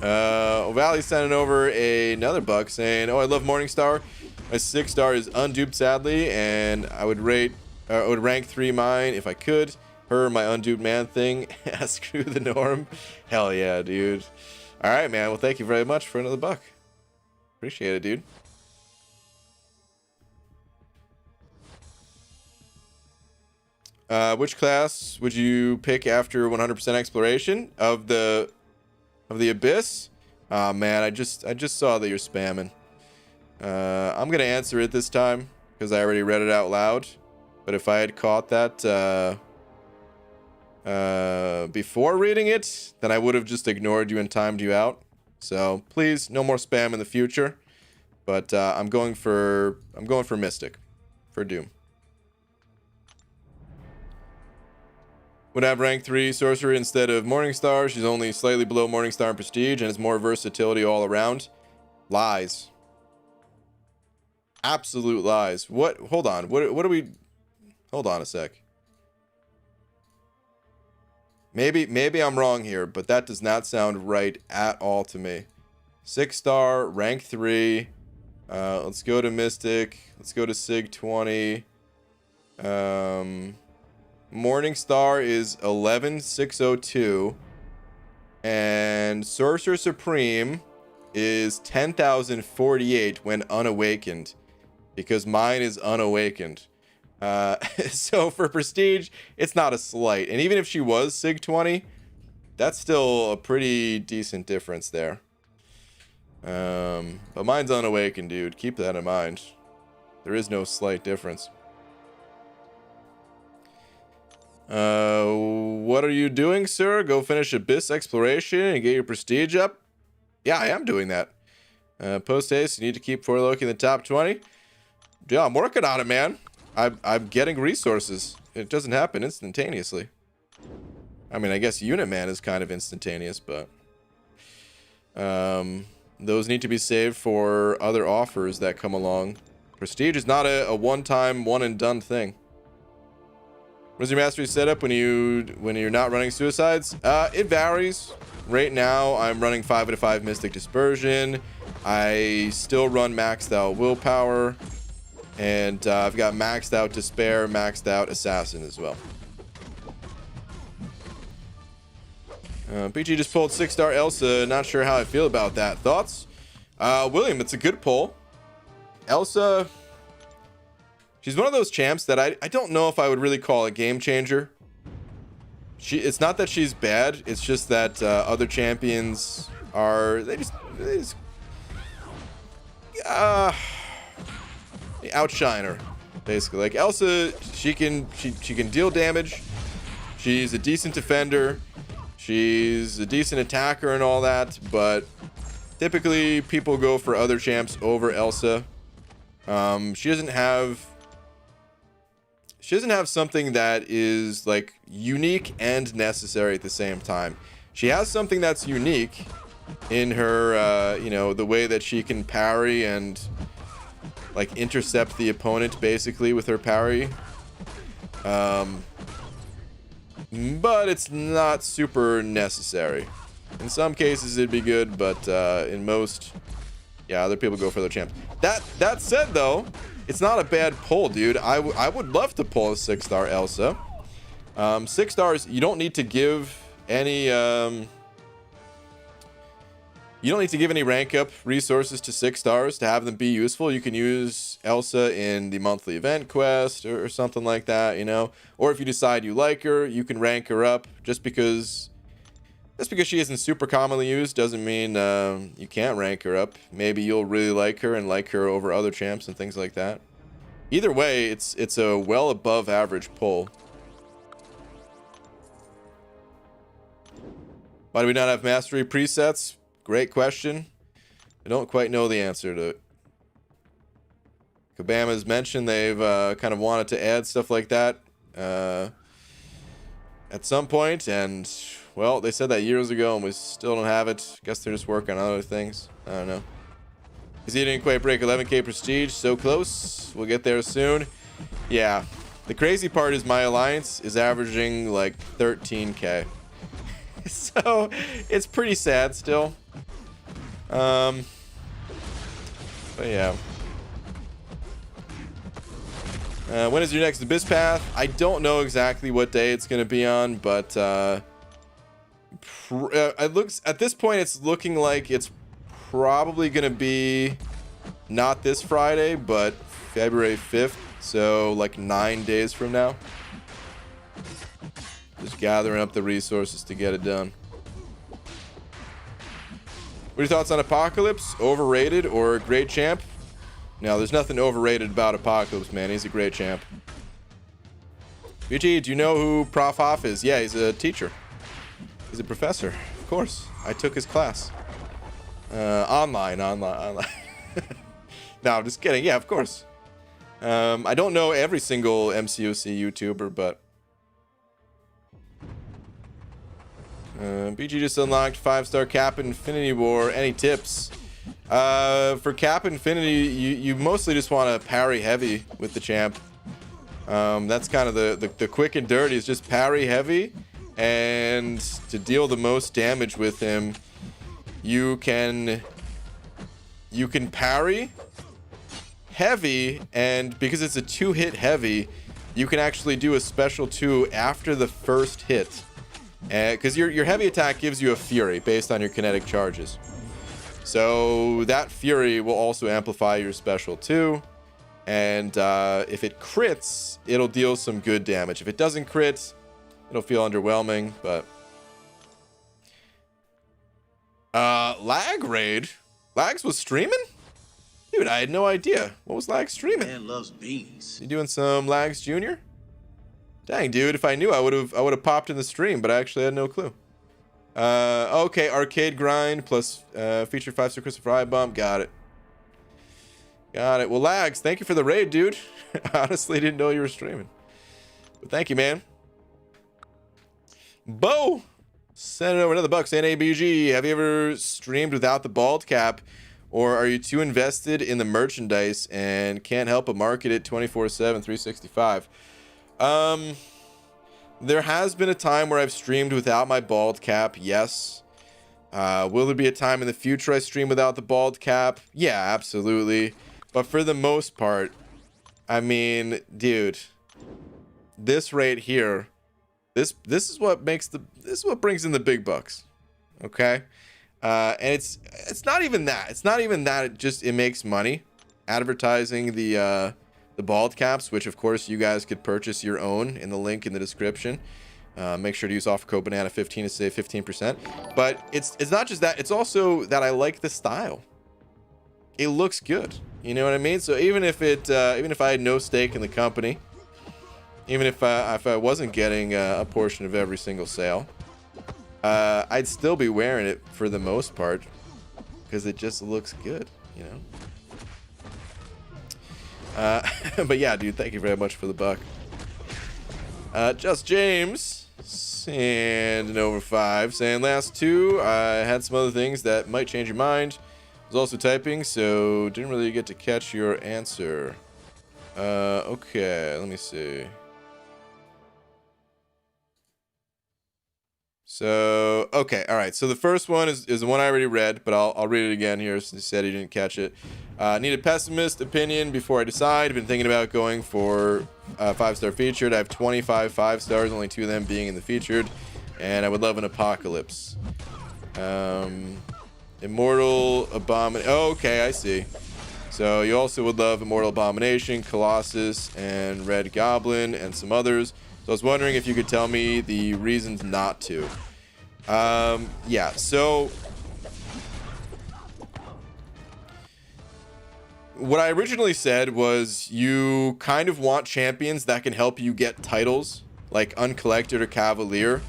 O'Valley sending over another buck saying, oh, I love Morningstar. My 6-star is unduped, sadly, and I would rank 3 mine if I could. Her, my unduped man thing. Screw the norm. Hell yeah, dude. All right, man. Well, thank you very much for another buck. Appreciate it, dude. Which class would you pick after 100% exploration of the Abyss? Oh man, I just saw that you're spamming. I'm gonna answer it this time because I already read it out loud. But if I had caught that before reading it, then I would have just ignored you and timed you out. So please, no more spam in the future. But I'm going for Mystic, for Doom. Would have rank 3 sorcerer instead of Morningstar. She's only slightly below Morningstar in prestige and has more versatility all around. Lies. Absolute lies. What? Hold on. What are we? Hold on a sec. Maybe I'm wrong here, but that does not sound right at all to me. 6-star, rank 3. Let's go to Mystic. Let's go to Sig 20. Morningstar is 11602. And Sorcerer Supreme is 10,048 when unawakened. Because mine is unawakened. So for Prestige, it's not a slight. And even if she was Sig 20, that's still a pretty decent difference there. But mine's unawakened, dude. Keep that in mind. There is no slight difference. What are you doing, sir? Go finish Abyss Exploration and get your prestige up? Yeah, I am doing that. Post haste, you need to keep Forloki in the top 20. Yeah, I'm working on it, man. I'm getting resources. It doesn't happen instantaneously. I mean, I guess Unit Man is kind of instantaneous, but those need to be saved for other offers that come along. Prestige is not a one-time, one-and-done thing. What's your mastery setup when you're not running suicides? It varies. Right now, I'm running 5/5 Mystic Dispersion. I still run maxed out Willpower. And I've got maxed out Despair, maxed out Assassin as well. PG just pulled 6-star Elsa. Not sure how I feel about that. Thoughts? William, it's a good pull. Elsa, she's one of those champs that I don't know if I would really call a game changer. It's not that she's bad. It's just that other champions are... They just outshine her, basically. Like Elsa, she can deal damage. She's a decent defender. She's a decent attacker and all that, but typically people go for other champs over Elsa. She doesn't have something that is like unique and necessary at the same time. She has something that's unique in her, the way that she can parry and like intercept the opponent basically with her parry. But it's not super necessary. In some cases it'd be good, but in most, yeah, other people go for their champs. That said though, it's not a bad pull, dude. I would love to pull a 6-star Elsa. 6 stars, you don't need to give any rank up resources to 6 stars to have them be useful. You can use Elsa in the monthly event quest or something like that, you know. Or if you decide you like her, you can rank her up. Just because she isn't super commonly used doesn't mean you can't rank her up. Maybe you'll really like her and like her over other champs and things like that. Either way, it's a well above average pull. Why do we not have mastery presets? Great question. I don't quite know the answer to it. Kabama's mentioned they've kind of wanted to add stuff like that at some point, and well, they said that years ago and we still don't have it. Guess they're just working on other things. I don't know. Is he didn't quite break 11k prestige? So close. We'll get there soon. Yeah. The crazy part is my alliance is averaging like 13k. So it's pretty sad still. But yeah. When is your next Abyss Path? I don't know exactly what day it's going to be on, but it looks at this point it's looking like it's probably going to be not this Friday, but February 5th, so like 9 days from now. Just gathering up the resources to get it done. What are your thoughts on Apocalypse? Overrated or a great champ? No, there's nothing overrated about Apocalypse, man. He's a great champ. BG, do you know who Prof Hoff is? Yeah, he's a teacher. He's a professor. Of course. I took his class. Online. No, I'm just kidding. Yeah, of course. I don't know every single MCOC YouTuber, but... BG just unlocked 5-star Cap Infinity War. Any tips? For Cap Infinity, you mostly just want to parry heavy with the champ. That's kind of the quick and dirty is just parry heavy And to deal the most damage with him, you can parry heavy, and because it's a 2-hit heavy, you can actually do a special 2 after the first hit. Because your heavy attack gives you a fury based on your kinetic charges. So that fury will also amplify your special 2. And if it crits, it'll deal some good damage. If it doesn't crit, it'll feel underwhelming, but... Lag Raid? Lags was streaming? Dude, I had no idea. What was Lag streaming? Man loves beans. You doing some Lags Junior? Dang, dude, if I knew, I would have popped in the stream, but I actually had no clue. Okay, Arcade Grind plus featured 5-star Christopher I-Bomb. Got it. Got it. Well, Lags, thank you for the raid, dude. Honestly, didn't know you were streaming. But thank you, man. Bo, send over another buck. Saying ABG, have you ever streamed without the bald cap? Or are you too invested in the merchandise and can't help but market it 24/7, 365? There has been a time where I've streamed without my bald cap, yes. Will there be a time in the future I stream without the bald cap? Yeah, absolutely. But for the most part, I mean, dude, this right here, this is what makes this is what brings in the big bucks. Okay? And it's not even that. It's not even that. It makes money advertising the bald caps, which of course you guys could purchase your own in the link in the description. Make sure to use offer code banana15 to save 15%. But it's not just that. It's also that I like the style. It looks good. You know what I mean? So even if I had no stake in the company, even if I wasn't getting a portion of every single sale, I'd still be wearing it for the most part because it just looks good, you know. But yeah, dude, thank you very much for the buck. Just James and an over 5 saying last 2. I had some other things that might change your mind. I was also typing, so didn't really get to catch your answer. Okay, let me see. So, okay, all right. So the first one is the one I already read, but I'll read it again here since he said he didn't catch it. Need a pessimist opinion before I decide. I've been thinking about going for 5-star featured. I have 25 5-stars, only 2 of them being in the featured, and I would love an apocalypse. Immortal Abomination. Oh, okay, I see. So you also would love Immortal Abomination, Colossus, and Red Goblin, and some others. So I was wondering if you could tell me the reasons not to. Yeah, so what I originally said was you kind of want champions that can help you get titles, like Uncollected or Cavalier.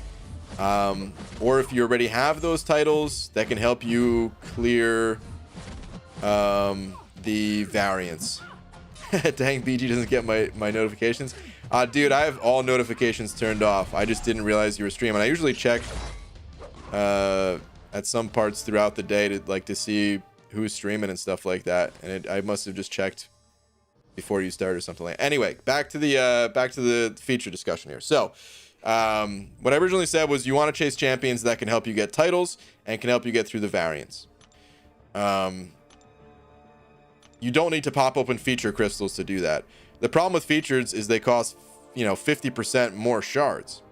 Or if you already have those titles, that can help you clear the variants. Dang, BG doesn't get my notifications. Dude, I have all notifications turned off. I just didn't realize you were streaming. I usually check at some parts throughout the day to see who's streaming and stuff like that. And I must have just checked before you start or something like that. Anyway, back to the feature discussion here. So, what I originally said was you want to chase champions that can help you get titles and can help you get through the variants. You don't need to pop open feature crystals to do that. The problem with features is they cost, 50% more shards.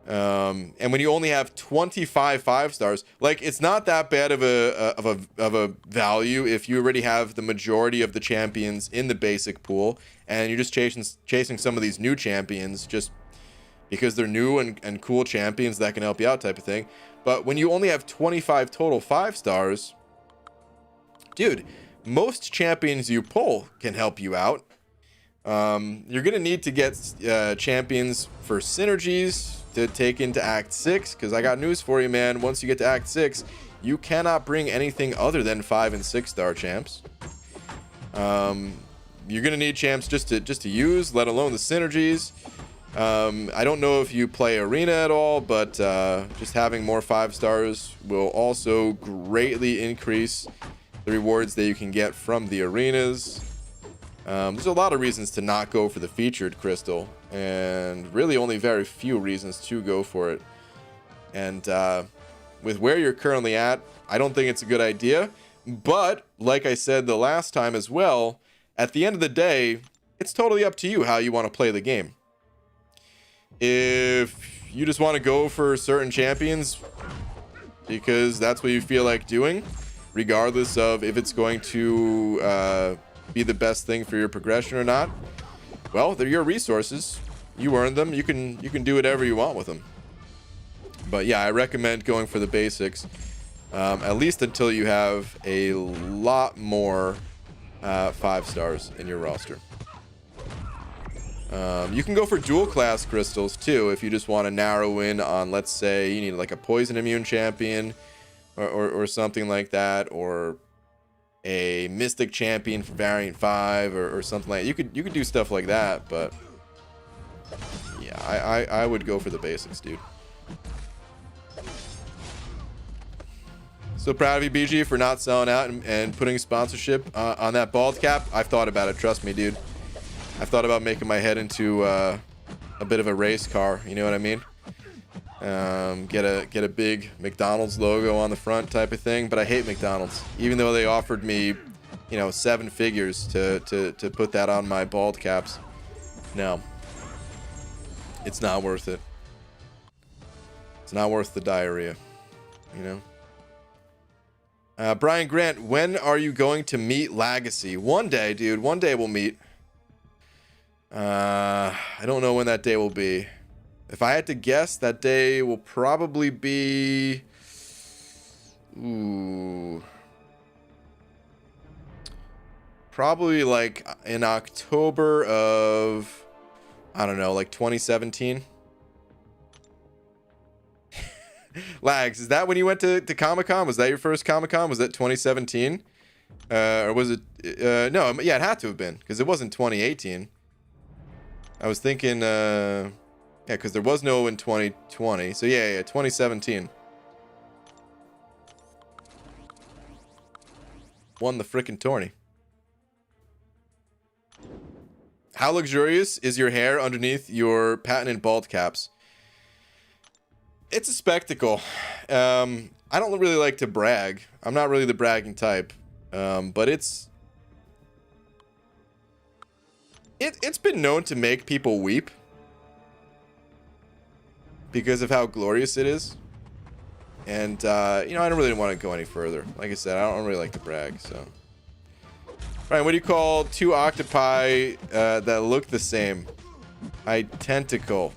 And when you only have 25 5-stars, like, it's not that bad of a value if you already have the majority of the champions in the basic pool and you're just chasing some of these new champions just because they're new and cool champions that can help you out type of thing. But when you only have 25 total 5-stars, dude, most champions you pull can help you out. You're gonna need to get champions for synergies to take into Act 6, because I got news for you, man. Once you get to Act 6, you cannot bring anything other than 5- and 6-star champs. You're gonna need champs just to use, let alone the synergies. I don't know if you play Arena at all, but just having more 5-stars will also greatly increase the rewards that you can get from the arenas. There's a lot of reasons to not go for the featured crystal, and really only very few reasons to go for it. And with where you're currently at, I don't think it's a good idea. But like I said the last time as well, at the end of the day, it's totally up to you how you want to play the game. If you just want to go for certain champions because that's what you feel like doing, regardless of if it's going to be the best thing for your progression or not, well, they're your resources. You earned them. You can do whatever you want with them. But yeah, I recommend going for the basics, at least until you have a lot more 5 stars in your roster. You can go for dual class crystals too if you just want to narrow in on, let's say you need like a poison immune champion or something like that, or a mystic champion for variant 5 or something like that. You could do stuff like that, but yeah, I would go for the basics, dude. So proud of you, BG, for not selling out and putting sponsorship on that bald cap. I've thought about it, trust me, dude. I've thought about making my head into a bit of a race car, you know what I mean? Get a big McDonald's logo on the front type of thing, but I hate McDonald's. Even though they offered me, you know, 7 figures to put that on my bald caps. No. It's not worth it. It's not worth the diarrhea, you know? Brian Grant, when are you going to meet Lagacy? One day, dude. One day we'll meet. I don't know when that day will be. If I had to guess, that day will probably be... Ooh. Probably like in October of... I don't know, like 2017. Lags, is that when you went to Comic-Con? Was that your first Comic-Con? Was that 2017? Or was it... no, yeah, it had to have been, because it wasn't 2018. I was thinking... yeah, because there was no in 2020. So yeah, 2017. Won the frickin' tourney. How luxurious is your hair underneath your patented bald caps? It's a spectacle. I don't really like to brag. I'm not really the bragging type. But it's been known to make people weep because of how glorious it is. And you know, I don't really want to go any further. Like I said, I don't really like to brag, so. Ryan, what do you call 2 octopi that look the same? Identical.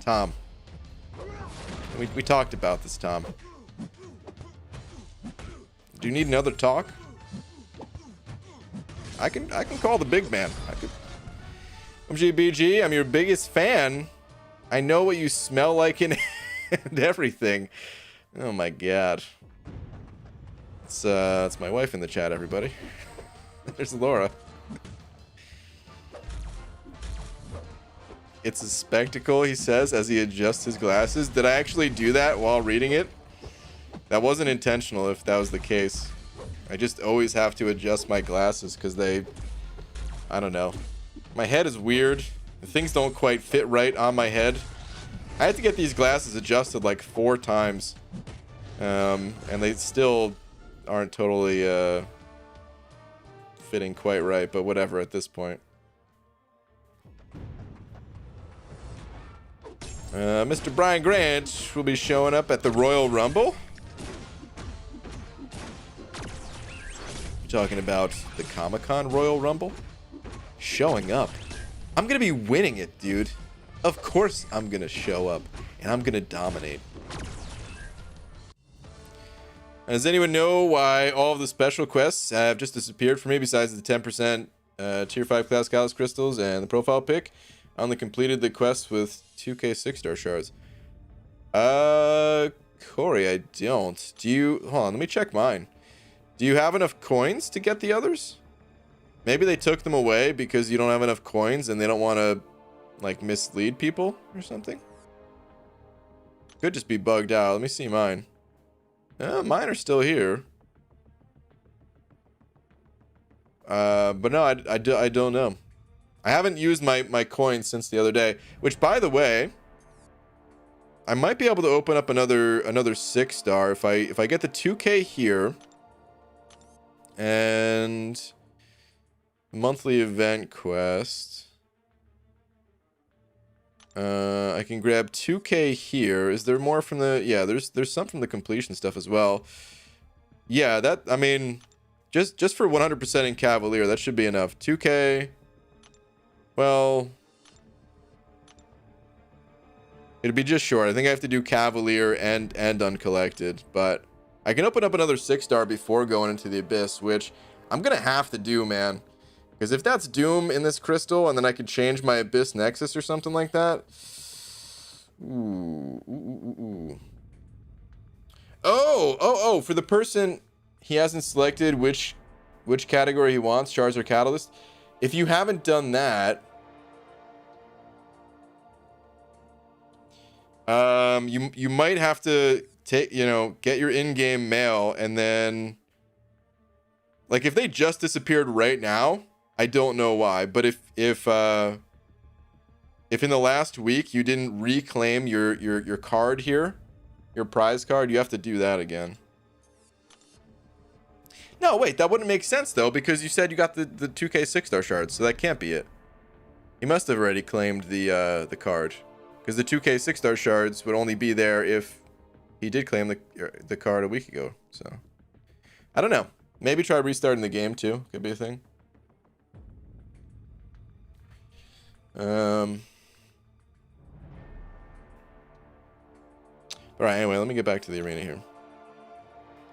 Tom. We talked about this, Tom. Do you need another talk? I can call the big man. I'm GBG. I'm your biggest fan. I know what you smell like and everything. Oh my god. It's my wife in the chat, everybody. There's Laura. It's a spectacle, he says, as he adjusts his glasses. Did I actually do that while reading it? That wasn't intentional if that was the case. I just always have to adjust my glasses because they... I don't know. My head is weird. Things don't quite fit right on my head. I had to get these glasses adjusted like 4 times. And they still aren't totally fitting quite right, but whatever at this point. Mr. Brian Grant will be showing up at the Royal Rumble. You're talking about the Comic-Con Royal Rumble? Showing up. I'm gonna be winning it, dude. Of course I'm gonna show up, and I'm gonna dominate. Does anyone know why all of the special quests have just disappeared for me besides the 10% tier 5 class Callus crystals and the profile pick? I only completed the quest with 2k 6-star shards. Corey, I don't. Do you... Hold on, let me check mine. Do you have enough coins to get the others? Maybe they took them away because you don't have enough coins and they don't want to, like, mislead people or something? Could just be bugged out. Let me see mine. Mine are still here. But no, I don't know. I haven't used my coins since the other day, which, by the way, I might be able to open up another 6-star if I get the 2K here and monthly event quest. I can grab 2K here. Is there more from the... Yeah, there's some from the completion stuff as well. Yeah, that... I mean, just for 100% in Cavalier, that should be enough. 2K... Well... It'd be just short. I think I have to do Cavalier and Uncollected. But I can open up another 6-star before going into the Abyss, which I'm going to have to do, man. Because if that's Doom in this crystal, and then I can change my Abyss Nexus or something like that. Ooh. Oh, for the person, he hasn't selected which category he wants, Shards or Catalyst. If you haven't done that, you might have to take, get your in-game mail, and then, like, if they just disappeared right now, I don't know why, but if in the last week you didn't reclaim your card here, your prize card, you have to do that again. No, wait, that wouldn't make sense though, because you said you got the 2K 6-star shards, so that can't be it. He must have already claimed the card, because the 2K 6-star shards would only be there if he did claim the card a week ago. So I don't know. Maybe try restarting the game too. Could be a thing. All right, anyway, let me get back to the arena here.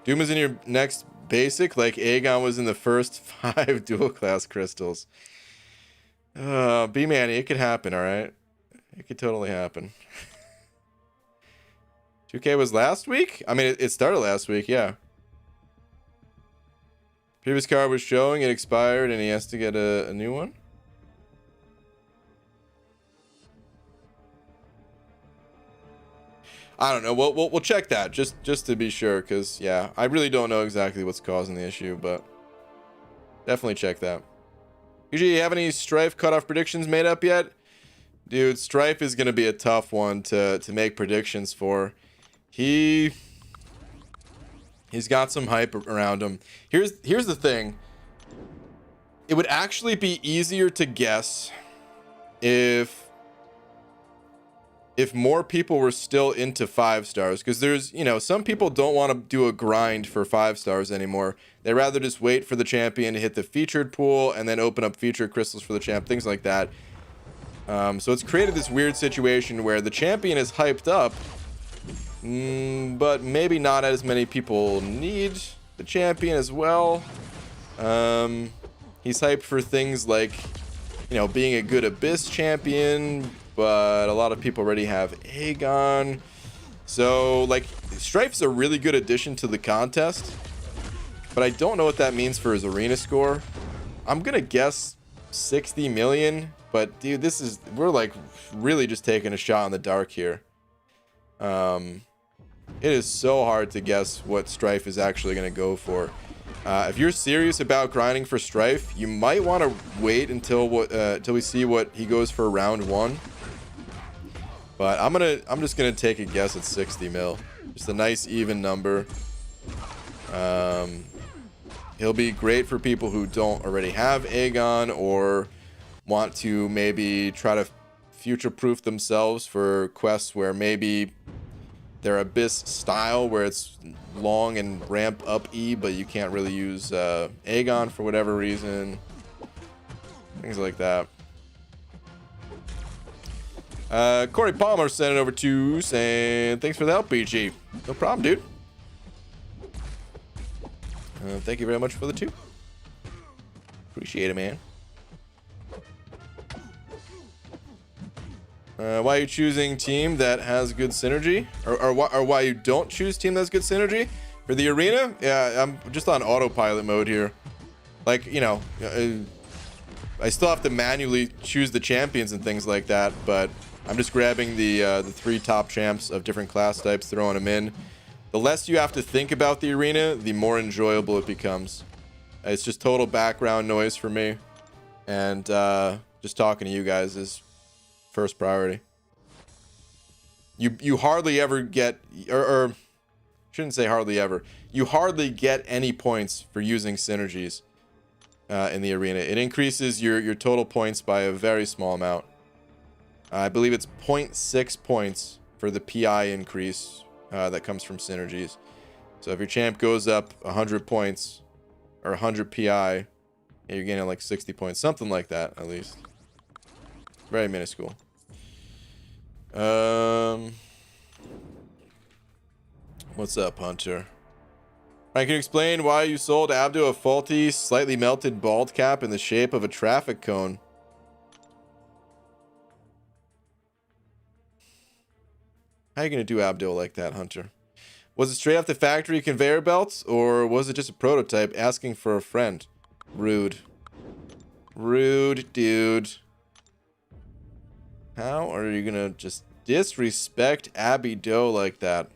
Doom is in your next basic, like Aegon was in the first 5 dual class crystals. B-Manny, it could happen, all right? It could totally happen. 2K was last week? I mean, it started last week, yeah. Previous card was showing, it expired, and he has to get a new one? I don't know. We'll check that just to be sure, because yeah, I really don't know exactly what's causing the issue, but definitely check that. Usually, you have any Strife cutoff predictions made up yet? Dude, Strife is gonna be a tough one to make predictions for. He's got some hype around him. Here's the thing. It would actually be easier to guess if more people were still into 5 stars, because there's, some people don't want to do a grind for 5 stars anymore. They rather just wait for the champion to hit the featured pool and then open up featured crystals for the champ, things like that. So it's created this weird situation where the champion is hyped up, but maybe not as many people need the champion as well. He's hyped for things like, being a good Abyss champion, but a lot of people already have Aegon. So, like, Strife's a really good addition to the contest, but I don't know what that means for his arena score. I'm gonna guess 60 million, but dude, we're like really just taking a shot in the dark here. It is so hard to guess what Strife is actually gonna go for. If you're serious about grinding for Strife, you might want to wait until we see what he goes for round 1. But I'm just gonna take a guess at 60 mil. Just a nice even number. He'll be great for people who don't already have Aegon or want to maybe try to future-proof themselves for quests where maybe they're Abyss style, where it's long and ramp up E, but you can't really use Aegon for whatever reason. Things like that. Corey Palmer sent it over to saying, thanks for the help, BG. No problem, dude. Thank you very much for the 2. Appreciate it, man. Why are you choosing team that has good synergy? Or why you don't choose team that has good synergy? For the arena? Yeah, I'm just on autopilot mode here. Like, I still have to manually choose the champions and things like that, but I'm just grabbing the 3 top champs of different class types, throwing them in. The less you have to think about the arena, the more enjoyable it becomes. It's just total background noise for me. And just talking to you guys is first priority. You hardly ever get, or shouldn't say hardly ever. You hardly get any points for using synergies in the arena. It increases your total points by a very small amount. I believe it's 0.6 points for the PI increase that comes from synergies. So if your champ goes up 100 points or 100 PI, you're getting like 60 points, something like that at least. Very minuscule. What's up, Hunter? I can you explain why you sold Abdo a faulty, slightly melted bald cap in the shape of a traffic cone. How are you gonna do Abdo like that, Hunter? Was it straight off the factory conveyor belts, or was it just a prototype asking for a friend? Rude. Rude, dude. How are you gonna just disrespect Abby Doe like that?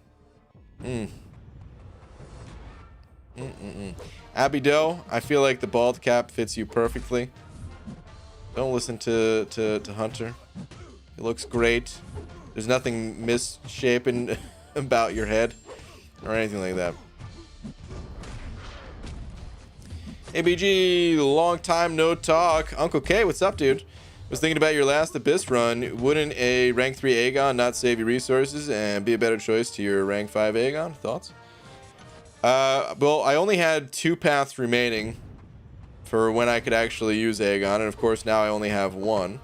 Abby Doe, I feel like the bald cap fits you perfectly. Don't listen to Hunter. It looks great. There's nothing misshapen about your head or anything like that. ABG, long time no talk. Uncle K, what's up, dude? Was thinking about your last Abyss run. Wouldn't a rank 3 Aegon not save you resources and be a better choice to your rank 5 Aegon? Thoughts? Well, I only had 2 paths remaining for when I could actually use Aegon, and of course now I only have 1.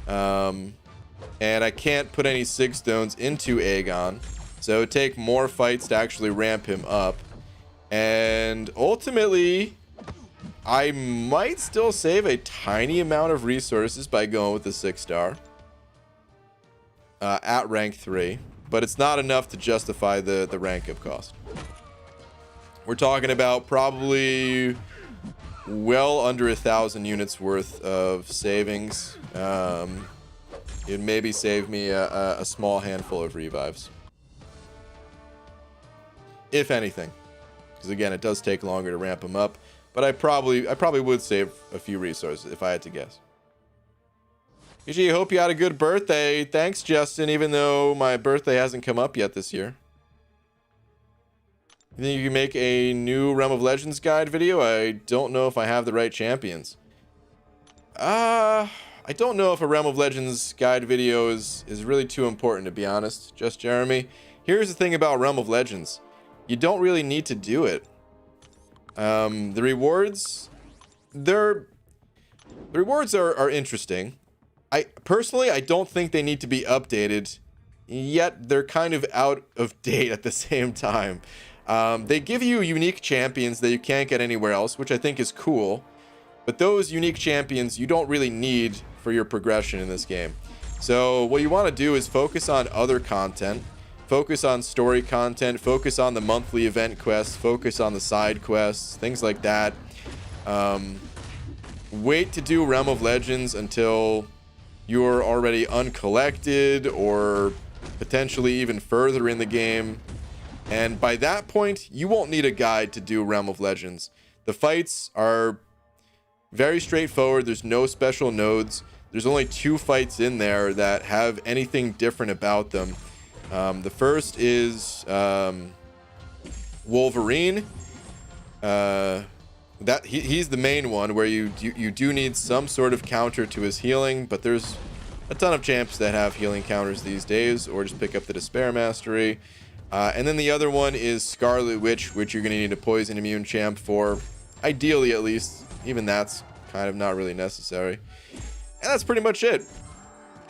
And I can't put any Sig Stones into Aegon, so it would take more fights to actually ramp him up. And ultimately, I might still save a tiny amount of resources by going with the 6-star at rank 3, but it's not enough to justify the rank up cost. We're talking about probably well under 1,000 units worth of savings. It maybe save me a small handful of revives, if anything, because again, it does take longer to ramp them up. But I probably would save a few resources if I had to guess. GG, hope you had a good birthday. Thanks, Justin, even though my birthday hasn't come up yet this year. You think you can make a new Realm of Legends guide video? I don't know if I have the right champions. I don't know if a Realm of Legends guide video is really too important, to be honest. Just Jeremy. Here's the thing about Realm of Legends. You don't really need to do it. The rewards, the rewards are interesting. I don't think they need to be updated, yet they're kind of out of date at the same time. They give you unique champions that you can't get anywhere else, which I think is cool. But those unique champions you don't really need for your progression in this game. So what you want to do is focus on other content. Focus on story content, focus on the monthly event quests, focus on the side quests, things like that. Wait to do Realm of Legends until you're already uncollected or potentially even further in the game. And by that point, you won't need a guide to do Realm of Legends. The fights are very straightforward. There's no special nodes. There's only 2 fights in there that have anything different about them. The first is Wolverine. He's the main one where you do need some sort of counter to his healing, but there's a ton of champs that have healing counters these days, or just pick up the Despair Mastery. And then the other one is Scarlet Witch, which you're going to need a poison immune champ for, ideally at least. Even that's kind of not really necessary. And that's pretty much it.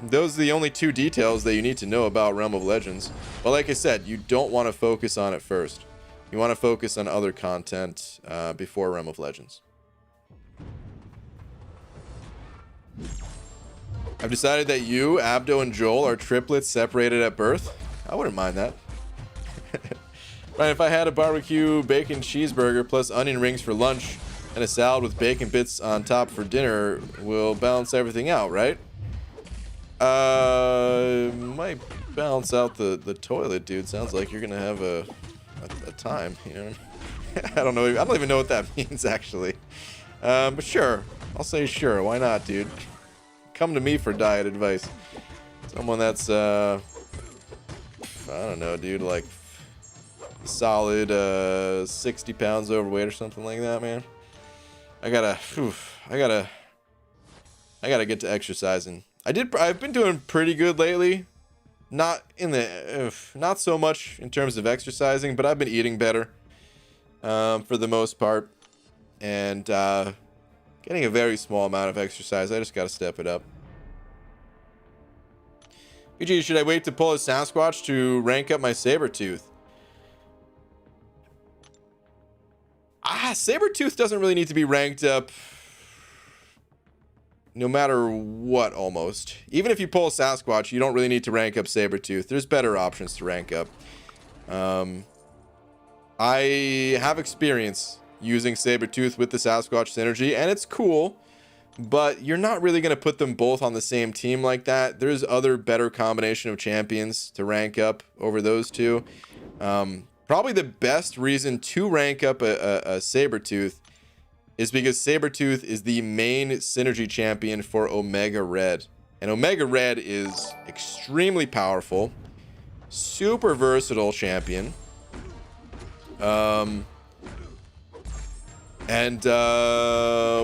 Those are the only 2 details that you need to know about Realm of Legends. But like I said, you don't want to focus on it first. You want to focus on other content before Realm of Legends. I've decided that you, Abdo, and Joel are triplets separated at birth. I wouldn't mind that. Right, if I had a barbecue bacon cheeseburger plus onion rings for lunch and a salad with bacon bits on top for dinner, will balance everything out, right? Might balance out the toilet, dude. Sounds like you're gonna have a the time, you know. I don't know. I don't even know what that means actually. But sure, I'll say sure. Why not, dude? Come to me for diet advice. Someone that's I don't know, dude, like solid 60 pounds overweight or something like that, man. I gotta get to exercising. I've been doing pretty good lately. Not so much in terms of exercising, but I've been eating better for the most part, and getting a very small amount of exercise. I just gotta step it up. PG, should I wait to pull a Sasquatch to rank up my Sabertooth? Sabertooth doesn't really need to be ranked up no matter what, almost. Even if you pull a Sasquatch, you don't really need to rank up Sabertooth. There's better options to rank up. I have experience using Sabertooth with the Sasquatch synergy, and it's cool, but you're not really going to put them both on the same team like that. There's other better combination of champions to rank up over those two. Probably the best reason to rank up a Sabertooth is because Sabertooth is the main synergy champion for Omega Red. And Omega Red is extremely powerful, super versatile champion. What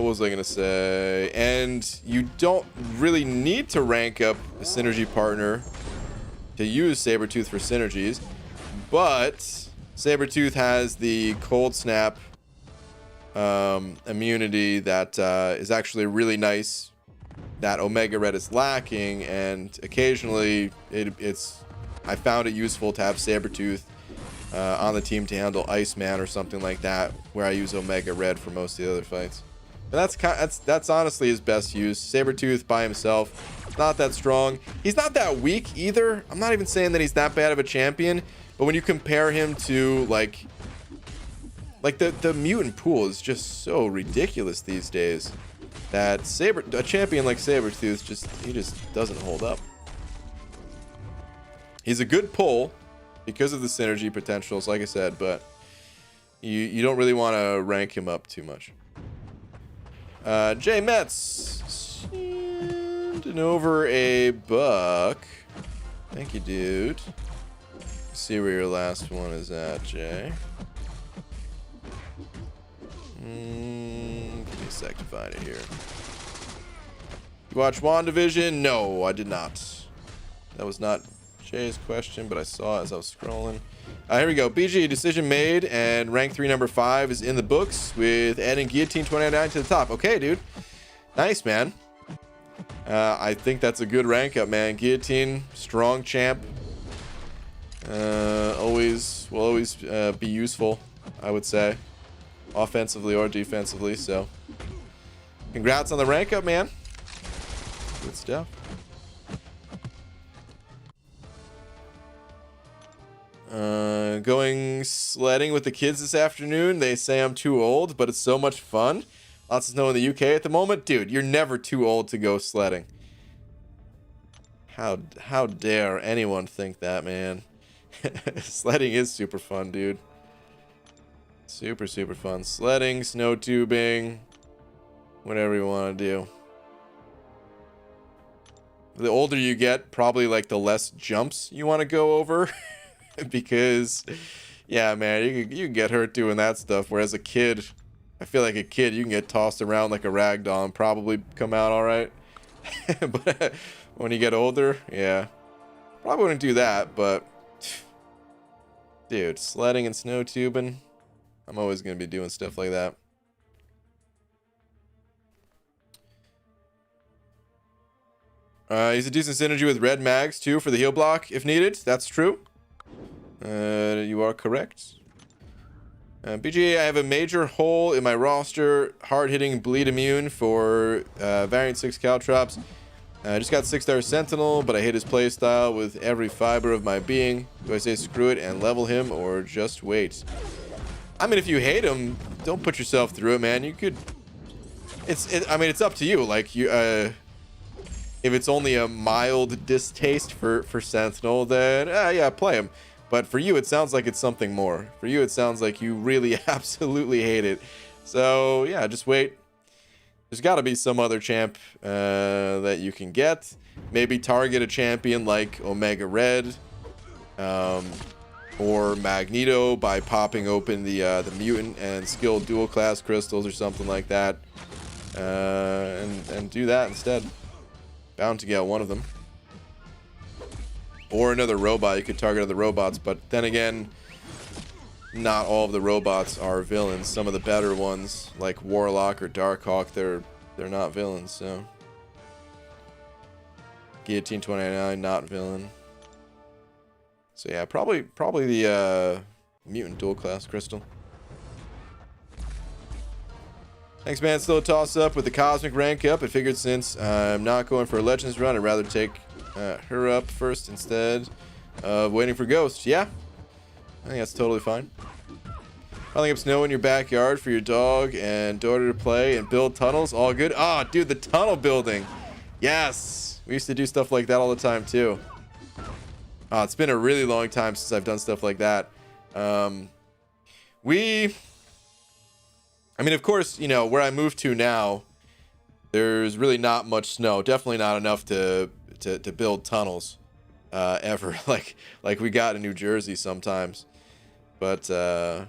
was I gonna say? And you don't really need to rank up a synergy partner to use Sabertooth for synergies, but Sabertooth has the Cold Snap immunity that is actually really nice, that Omega Red is lacking, and occasionally I found it useful to have Sabertooth on the team to handle Iceman or something like that, where I use Omega Red for most of the other fights. But that's honestly his best use. Sabertooth by himself, not that strong. He's not that weak either. I'm not even saying that he's that bad of a champion, but when you compare him to like the mutant pool is just so ridiculous these days that a champion like Sabertooth he just doesn't hold up. He's a good pull because of the synergy potentials, like I said, but you don't really want to rank him up too much. Jay Metz sending over a buck. Thank you, dude. See where your last one is at, Jay. Give me a sec to find it here. You watch WandaVision? No, I did not. That was not Jay's question, but I saw it as I was scrolling. Here we go. BG, decision made, and rank 3 number 5 is in the books with adding Guillotine 29 to the top. Okay, dude. Nice, man. I think that's a good rank up, man. Guillotine, strong champ. Will always be useful, I would say, offensively or defensively. So congrats on the rank up, man. Good stuff. Going sledding with the kids this afternoon. They say I'm too old, but it's so much fun. Lots of snow in the UK at the moment. Dude, you're never too old to go sledding. How dare anyone think that, man? Sledding is super fun, dude. Super fun. Sledding, snow tubing, whatever you want to do. The older you get, probably like the less jumps you want to go over. Because, yeah, man, you can get hurt doing that stuff. Whereas a kid, I feel like a kid, you can get tossed around like a rag doll and probably come out all right. But when you get older, yeah, probably wouldn't do that. But, dude, sledding and snow tubing, I'm always going to be doing stuff like that. He's a decent synergy with red mags, too, for the heal block, if needed. That's true. You are correct. BGA, I have a major hole in my roster. Hard-hitting bleed immune for Variant 6 Caltrops. I just got 6-star Sentinel, but I hate his playstyle with every fiber of my being. Do I say screw it and level him, or just wait? I mean, if you hate him, don't put yourself through it, man. You could... I mean, it's up to you. Like, you... if it's only a mild distaste for Sentinel, then yeah, play him. But for you, it sounds like it's something more. For you, it sounds like you really absolutely hate it. So yeah, just wait. There's got to be some other champ that you can get. Maybe target a champion like Omega Red, or Magneto by popping open the mutant and skill dual class crystals or something like that, and do that instead. Bound to get one of them. Or another robot. You could target other robots, but then again, not all of the robots are villains. Some of the better ones, like Warlock or Darkhawk, they're not villains. So Guillotine 29, not villain. So yeah, probably the mutant dual class crystal. Thanks, man. Still a toss up with the cosmic rank up. I figured since I'm not going for a Legends run, I'd rather take her up first instead of waiting for Ghost. Yeah, I think that's totally fine. Piling up snow in your backyard for your dog and daughter to play and build tunnels. All good. Ah, oh, dude, the tunnel building. Yes, we used to do stuff like that all the time too. Oh, it's been a really long time since I've done stuff like that. I mean, of course, you know, where I moved to now, there's really not much snow. Definitely not enough to build tunnels ever, like we got in New Jersey sometimes. But yeah,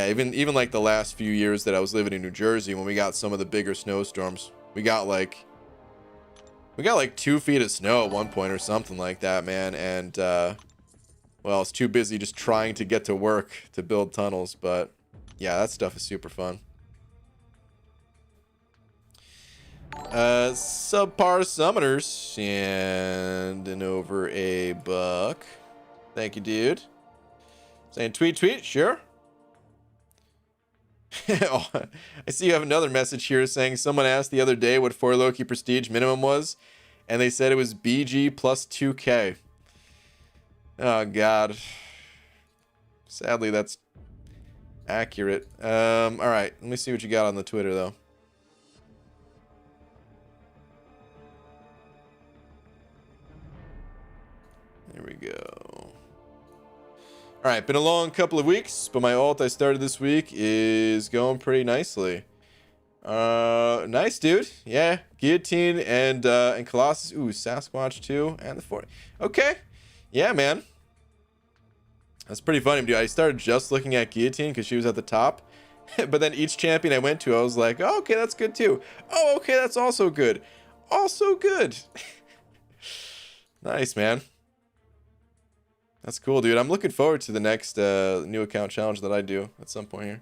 even like the last few years that I was living in New Jersey, when we got some of the bigger snowstorms, we got like 2 feet of snow at one point or something like that, man. And well, I was too busy just trying to get to work to build tunnels. But yeah, that stuff is super fun. Subpar Summoners and over a buck. Thank you, dude. Saying tweet, sure. Oh, I see you have another message here saying someone asked the other day what 4 Loki prestige minimum was, and they said it was BG plus 2K. Oh god. Sadly, that's accurate. All right, let me see what you got on the Twitter though. There we go. All right, been a long couple of weeks, but my ult I started this week is going pretty nicely. Nice, dude. Yeah, Guillotine and Colossus. Ooh, Sasquatch too, and the 40. Okay, yeah, man. That's pretty funny, dude. I started just looking at Guillotine because she was at the top, but then each champion I went to, I was like, oh, okay, that's good too. Oh, okay, that's also good. Also good. Nice, man. That's cool, dude. I'm looking forward to the next new account challenge that I do at some point here.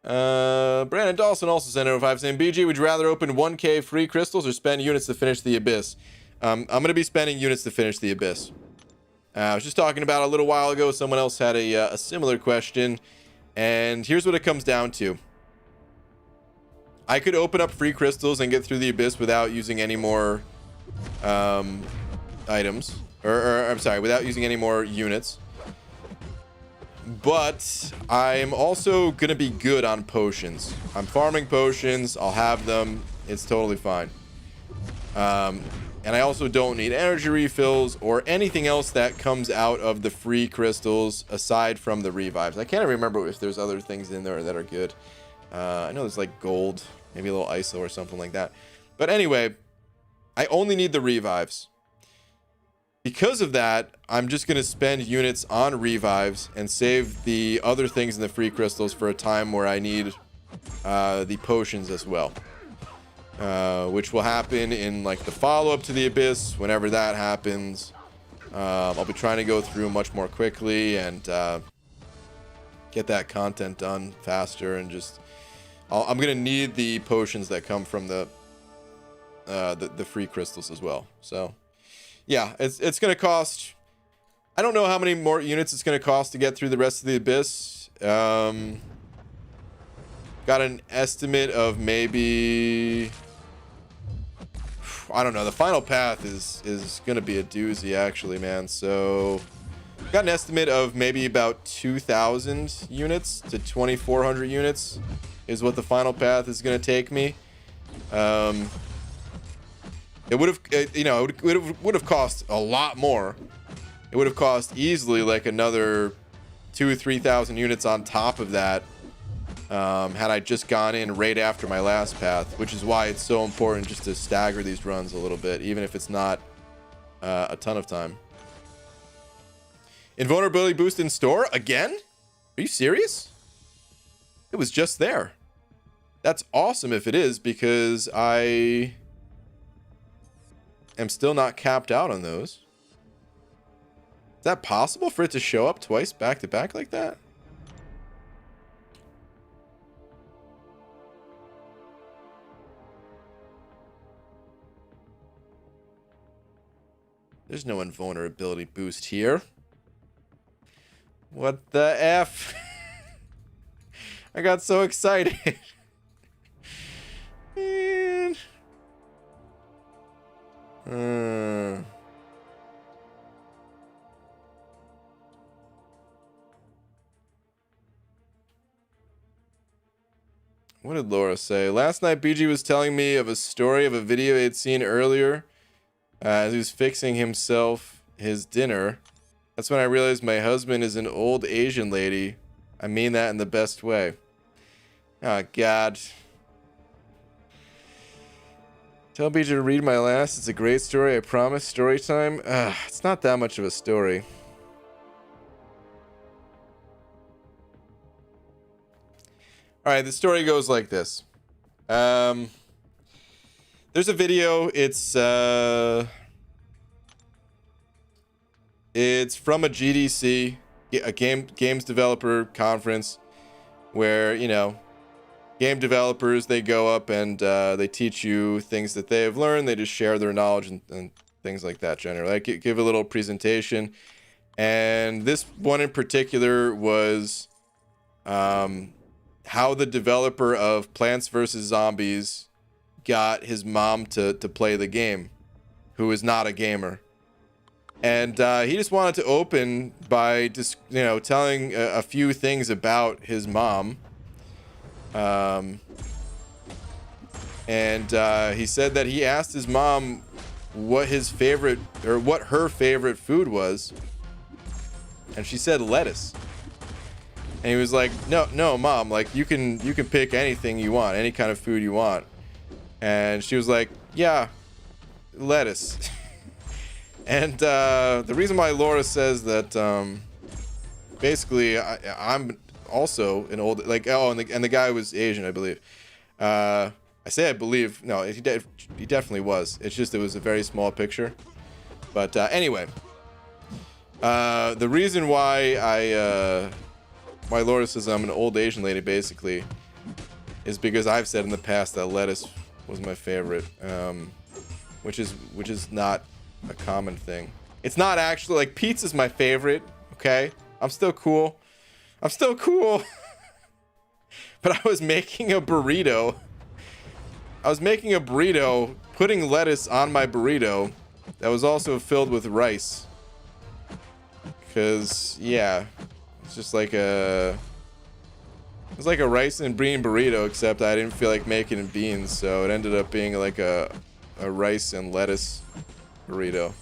Brandon Dawson also sent over 5 saying, BG, would you rather open 1k free crystals or spend units to finish the Abyss? I'm going to be spending units to finish the Abyss. I was just talking about a little while ago, someone else had a similar question, and here's what it comes down to. I could open up free crystals and get through the Abyss without using any more items. Or I'm sorry, without using any more units. But I'm also gonna be good on potions. I'm farming potions. I'll have them. It's totally fine. And I also don't need energy refills or anything else that comes out of the free crystals aside from the revives. I can't remember if there's other things in there that are good. I know there's like gold, maybe a little ISO or something like that. But anyway, I only need the revives. Because of that, I'm just going to spend units on revives and save the other things in the free crystals for a time where I need the potions as well. Which will happen in like the follow-up to the Abyss. Whenever that happens, I'll be trying to go through much more quickly and get that content done faster. And just, I'm going to need the potions that come from the free crystals as well. So yeah, it's going to cost, I don't know how many more units it's going to cost to get through the rest of the Abyss. Got an estimate of maybe, I don't know, the final path is going to be a doozy actually, man. So got an estimate of maybe about 2,000 units to 2,400 units is what the final path is going to take me. It would have, you know, it would have cost a lot more It would have cost easily like another 2,000 or 3,000 units on top of that, had I just gone in right after my last path, which is why it's so important just to stagger these runs a little bit, even if it's not a ton of time. Invulnerability boost in store again? Are you serious? It was just there. That's awesome if it is, because I am still not capped out on those. Is that possible for it to show up twice back to back like that? There's no invulnerability boost here. What the F? I got so excited. Man. What did Laura say? Last night, BG was telling me of a story of a video he had seen earlier as he was fixing himself his dinner. That's when I realized my husband is an old Asian lady. I mean that in the best way. Oh, God. Tell BG to read my last. It's a great story, I promise. Story time. It's not that much of a story. Alright, the story goes like this. There's a video. It's from a GDC, a games developer conference, where, you know, game developers, they go up and they teach you things that they have learned. They just share their knowledge and things like that generally. Like, give a little presentation. And this one in particular was how the developer of Plants vs. Zombies got his mom to play the game, who is not a gamer. And he just wanted to open by just, you know, telling a few things about his mom. And he said that he asked his mom what his favorite, or what her favorite food was, and she said lettuce. And he was like, no, mom, like, you can pick anything you want, any kind of food you want. And she was like, yeah, lettuce. And the reason why Laura says that, basically, I'm also an old, like, oh, and the guy was Asian, I believe. I say I believe, no, he definitely was. It's just it was a very small picture. But anyway, the reason why why Laura says I'm an old Asian lady, basically, is because I've said in the past that lettuce was my favorite, which is not a common thing. It's not actually, like, pizza's my favorite, okay? I'm still cool. But I was making a burrito. Putting lettuce on my burrito that was also filled with rice. Because, yeah, it's just like it's like a rice and bean burrito, except I didn't feel like making beans, so it ended up being like a rice and lettuce burrito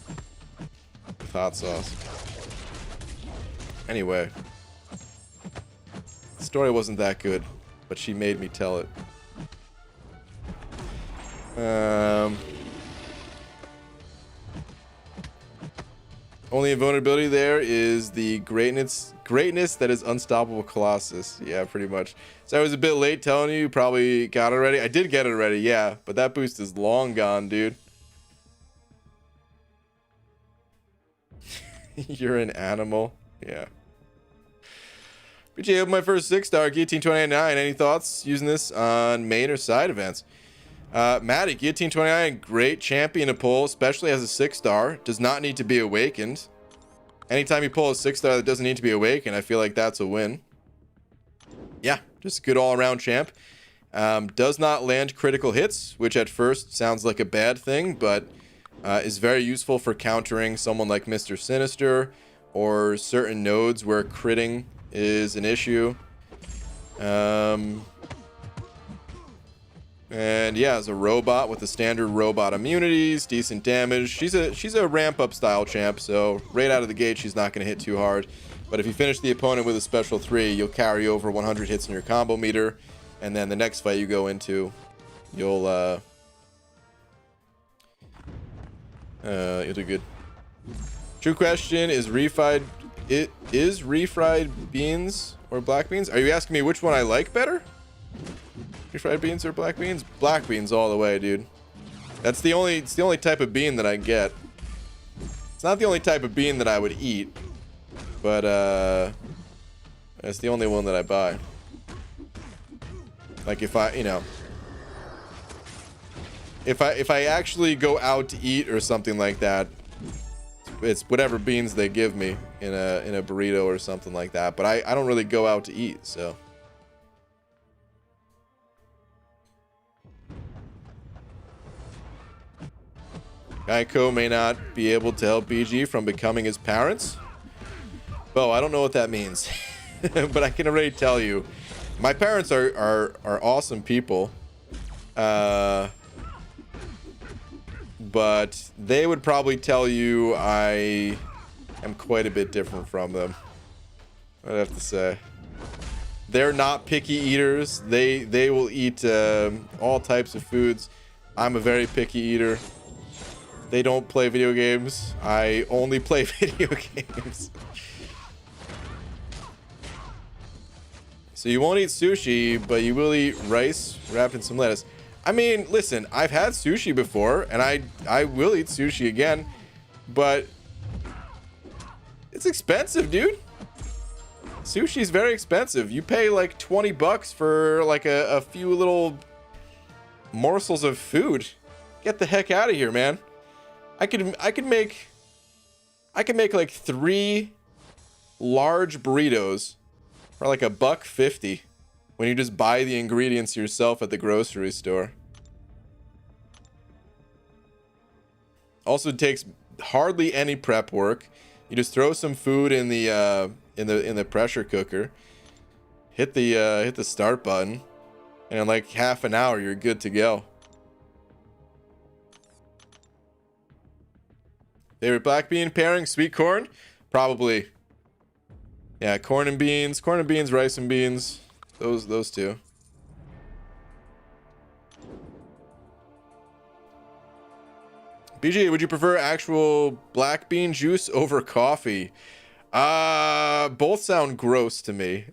with hot sauce. Anyway, the story wasn't that good, but she made me tell it. Only invulnerability there is the greatness that is Unstoppable Colossus. Yeah, pretty much. So I was a bit late telling you probably got it already. I did get it already, yeah, but that boost is long gone, dude. You're an animal. Yeah. BJ, my first 6-star Guillotine 299. Any thoughts using this on main or side events? Maddie, Guillotine 29, great champion to pull, especially as a 6-star. Does not need to be awakened. Anytime you pull a 6-star that doesn't need to be awakened, I feel like that's a win. Yeah, just a good all-around champ. Does not land critical hits, which at first sounds like a bad thing, but is very useful for countering someone like Mr. Sinister or certain nodes where critting is an issue. And yeah, as a robot with the standard robot immunities, decent damage. She's a ramp up style champ, so right out of the gate she's not going to hit too hard. But if you finish the opponent with a special 3, you'll carry over 100 hits in your combo meter, and then the next fight you go into, you'll do good. True question is refried beans or black beans? Are you asking me which one I like better? Refried beans or black beans? Black beans all the way, dude. It's the only type of bean that I get. It's not the only type of bean that I would eat, but it's the only one that I buy. Like if I, if I actually go out to eat or something like that, it's whatever beans they give me in a burrito or something like that. But I don't really go out to eat, so. Geico may not be able to help BG from becoming his parents. Bo, I don't know what that means. But I can already tell you. My parents are awesome people. But they would probably tell you I am quite a bit different from them. I'd have to say. They're not picky eaters. They will eat all types of foods. I'm a very picky eater. They don't play video games. I only play video games. So you won't eat sushi, but you will eat rice wrapped in some lettuce. I mean, listen, I've had sushi before, and I will eat sushi again, but it's expensive, dude. Sushi's very expensive. You pay like 20 bucks for like a few little morsels of food. Get the heck out of here, man. I could make like 3 large burritos for like $1.50 when you just buy the ingredients yourself at the grocery store. Also takes hardly any prep work. You just throw some food in the pressure cooker, hit the start button, and in like half an hour you're good to go. Favorite black bean pairing? Sweet corn? Probably. Yeah, corn and beans, rice and beans. Those two. BJ, would you prefer actual black bean juice over coffee? Both sound gross to me.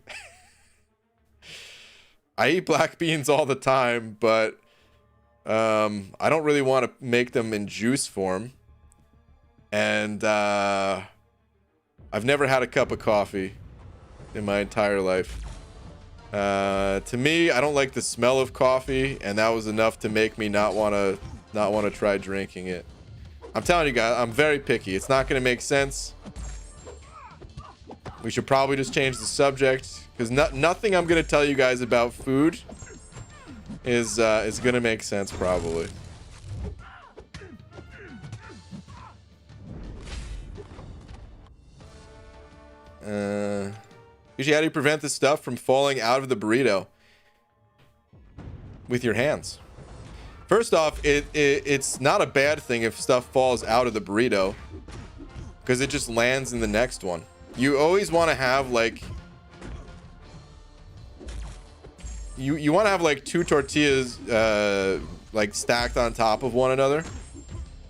I eat black beans all the time, but I don't really want to make them in juice form. And I've never had a cup of coffee in my entire life. To me, I don't like the smell of coffee, and that was enough to make me not want to try drinking it. I'm telling you guys, I'm very picky. It's not going to make sense. We should probably just change the subject, because nothing I'm going to tell you guys about food is going to make sense probably. Usually, how do you prevent this stuff from falling out of the burrito? With your hands. First off, it's not a bad thing if stuff falls out of the burrito, because it just lands in the next one. You always want to have like you want to have like 2 tortillas like stacked on top of one another,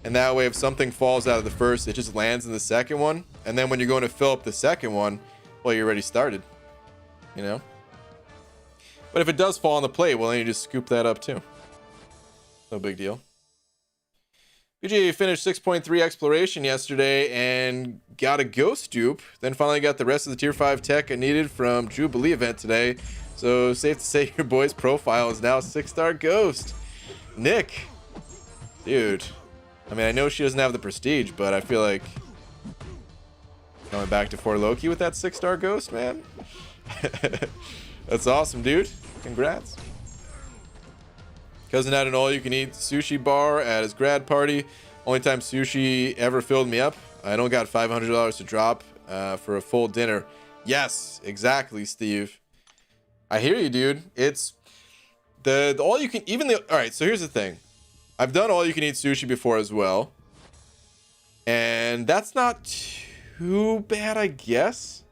and that way if something falls out of the first, it just lands in the second one, and then when you're going to fill up the second one, well, you're already started, you know. But if it does fall on the plate, well, then you just scoop that up too. No big deal. BJ finished 6.3 exploration yesterday and got a ghost dupe. Then finally got the rest of the tier 5 tech I needed from Jubilee event today. So safe to say your boy's profile is now 6-star ghost. Nick. Dude. I mean, I know she doesn't have the prestige, but I feel like coming back to 4 Loki with that 6-star ghost, man. That's awesome, dude. Congrats. Cousin had an all-you-can-eat sushi bar at his grad party. Only time sushi ever filled me up. I don't got $500 to drop for a full dinner. Yes, exactly, Steve. I hear you, dude. It's The all you can even the all right. So here's the thing. I've done all you can eat sushi before as well, and that's not too bad, I guess.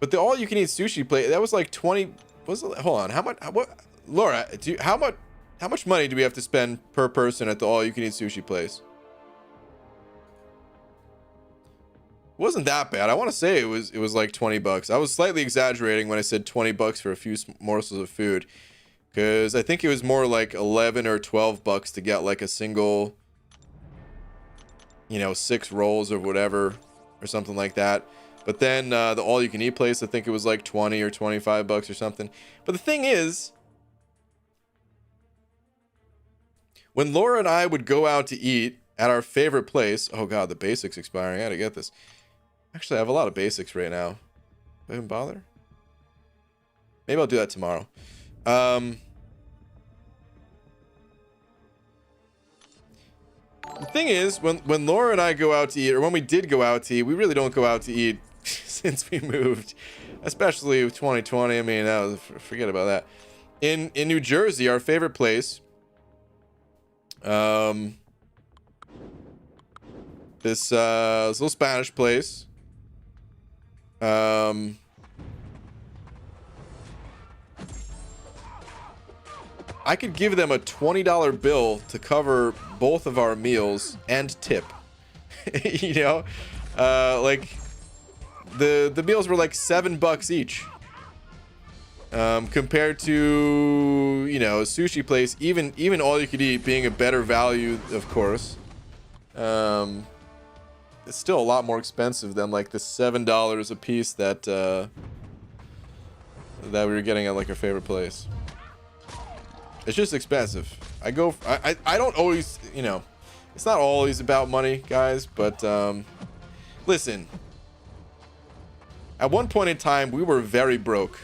But the all you can eat sushi plate, that was like 20. Was it, hold on, how much? What, Laura? How much money do we have to spend per person at the all you can eat sushi place? It wasn't that bad. I want to say it was like 20 bucks. I was slightly exaggerating when I said 20 bucks for a few morsels of food, because I think it was more like 11 or 12 bucks to get like a single, you know, 6 rolls or whatever or something like that. But then the all you can eat place, I think it was like 20 or 25 bucks or something. But the thing is, when Laura and I would go out to eat at our favorite place, oh god, the basics expiring. I gotta get this. Actually, I have a lot of basics right now. Do I even bother? Maybe I'll do that tomorrow. The thing is, when Laura and I go out to eat, or when we did go out to eat, we really don't go out to eat since we moved, especially with 2020. I mean, that was, forget about that. In New Jersey, our favorite place, this little Spanish place, I could give them a $20 bill to cover both of our meals and tip. You know, like the meals were like $7 each. Compared to, you know, a sushi place, even all you could eat being a better value, of course. It's still a lot more expensive than like the $7 a piece that that we were getting at like our favorite place. It's just expensive. I don't always, you know, it's not always about money, guys, but listen, at one point in time we were very broke,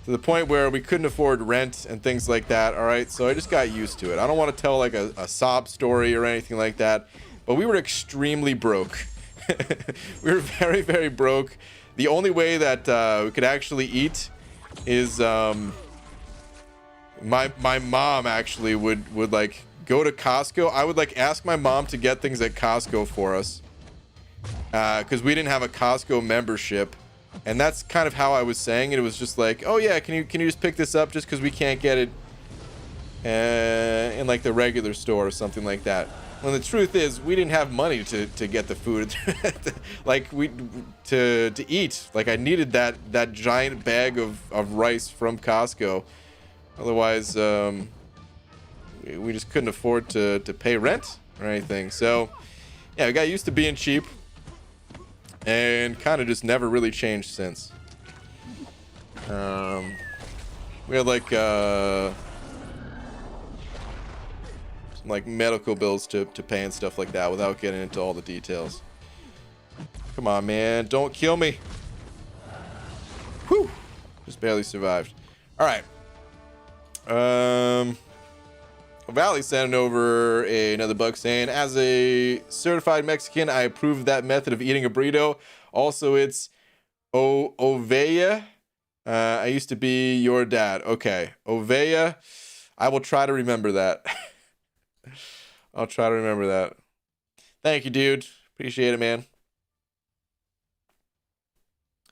to the point where we couldn't afford rent and things like that. All right, so I just got used to it. I don't want to tell like a sob story or anything like that, but we were extremely broke. We were very, very broke. The only way that we could actually eat is my mom actually would like go to Costco. I would like ask my mom to get things at Costco for us, because we didn't have a Costco membership. And that's kind of how I was saying it. It was just like, oh yeah, can you just pick this up just because we can't get it in like the regular store or something like that. When the truth is, we didn't have money to get the food, like to eat. Like I needed that giant bag of rice from Costco. Otherwise, we just couldn't afford to pay rent or anything. So yeah, we got used to being cheap. And kind of just never really changed since. We had like some like medical bills to pay and stuff like that without getting into all the details. Come on, man, don't kill me. Whew, just barely survived. All right. Valley sent over another bug saying, as a certified Mexican, I approve that method of eating a burrito. Also, it's Ovea. I used to be your dad. Okay, Ovea. I will try to remember that. I'll try to remember that. Thank you, dude. Appreciate it, man.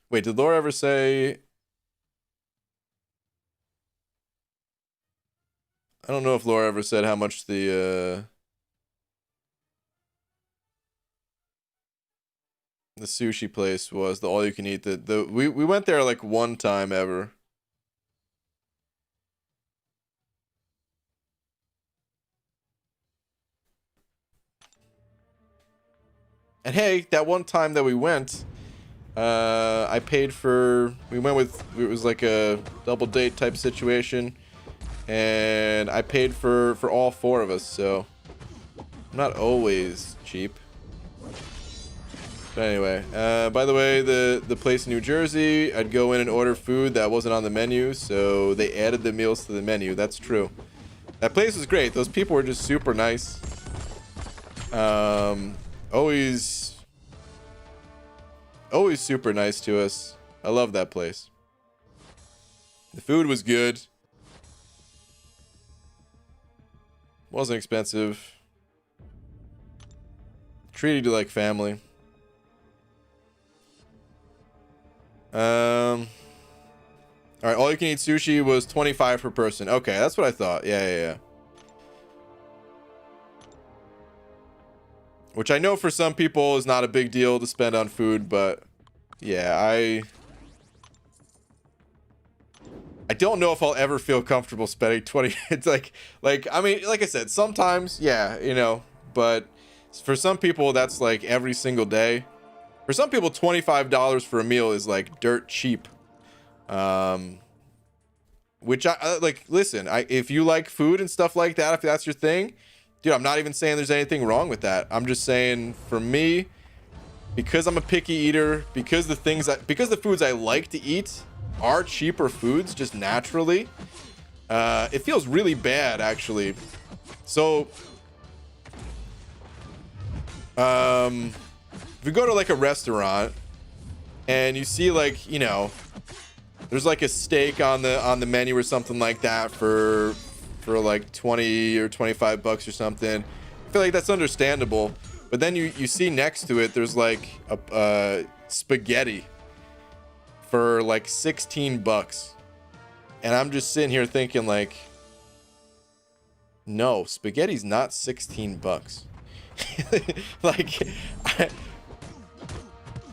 Wait, did Laura ever say... I don't know if Laura ever said how much the sushi place was, the all you can eat. We went there like one time ever. And hey, that one time that we went, I paid for, we went with, it was like a double date type situation. And I paid for all 4 of us, so I'm not always cheap. But anyway, by the way, the place in New Jersey, I'd go in and order food that wasn't on the menu, so they added the meals to the menu. That's true. That place was great. Those people were just super nice. Always super nice to us. I love that place. The food was good. Wasn't expensive. Treated you like family. All right, all you can eat sushi was 25 per person. Okay, that's what I thought. Yeah. Which I know for some people is not a big deal to spend on food, but yeah, I don't know if I'll ever feel comfortable spending 20. It's like I mean, like I said, sometimes, yeah, you know, but for some people that's like every single day. For some people, $25 for a meal is like dirt cheap. Which I like, listen, if you like food and stuff like that, if that's your thing, dude, I'm not even saying there's anything wrong with that. I'm just saying for me, because I'm a picky eater, because the foods I like to eat are cheaper foods just naturally, it feels really bad actually. So if you go to like a restaurant and you see like, you know, there's like a steak on the menu or something like that for like 20 or 25 bucks or something, I feel like that's understandable. But then you see next to it there's like a spaghetti for like 16 bucks, and I'm just sitting here thinking like, no, spaghetti's not 16 bucks. Like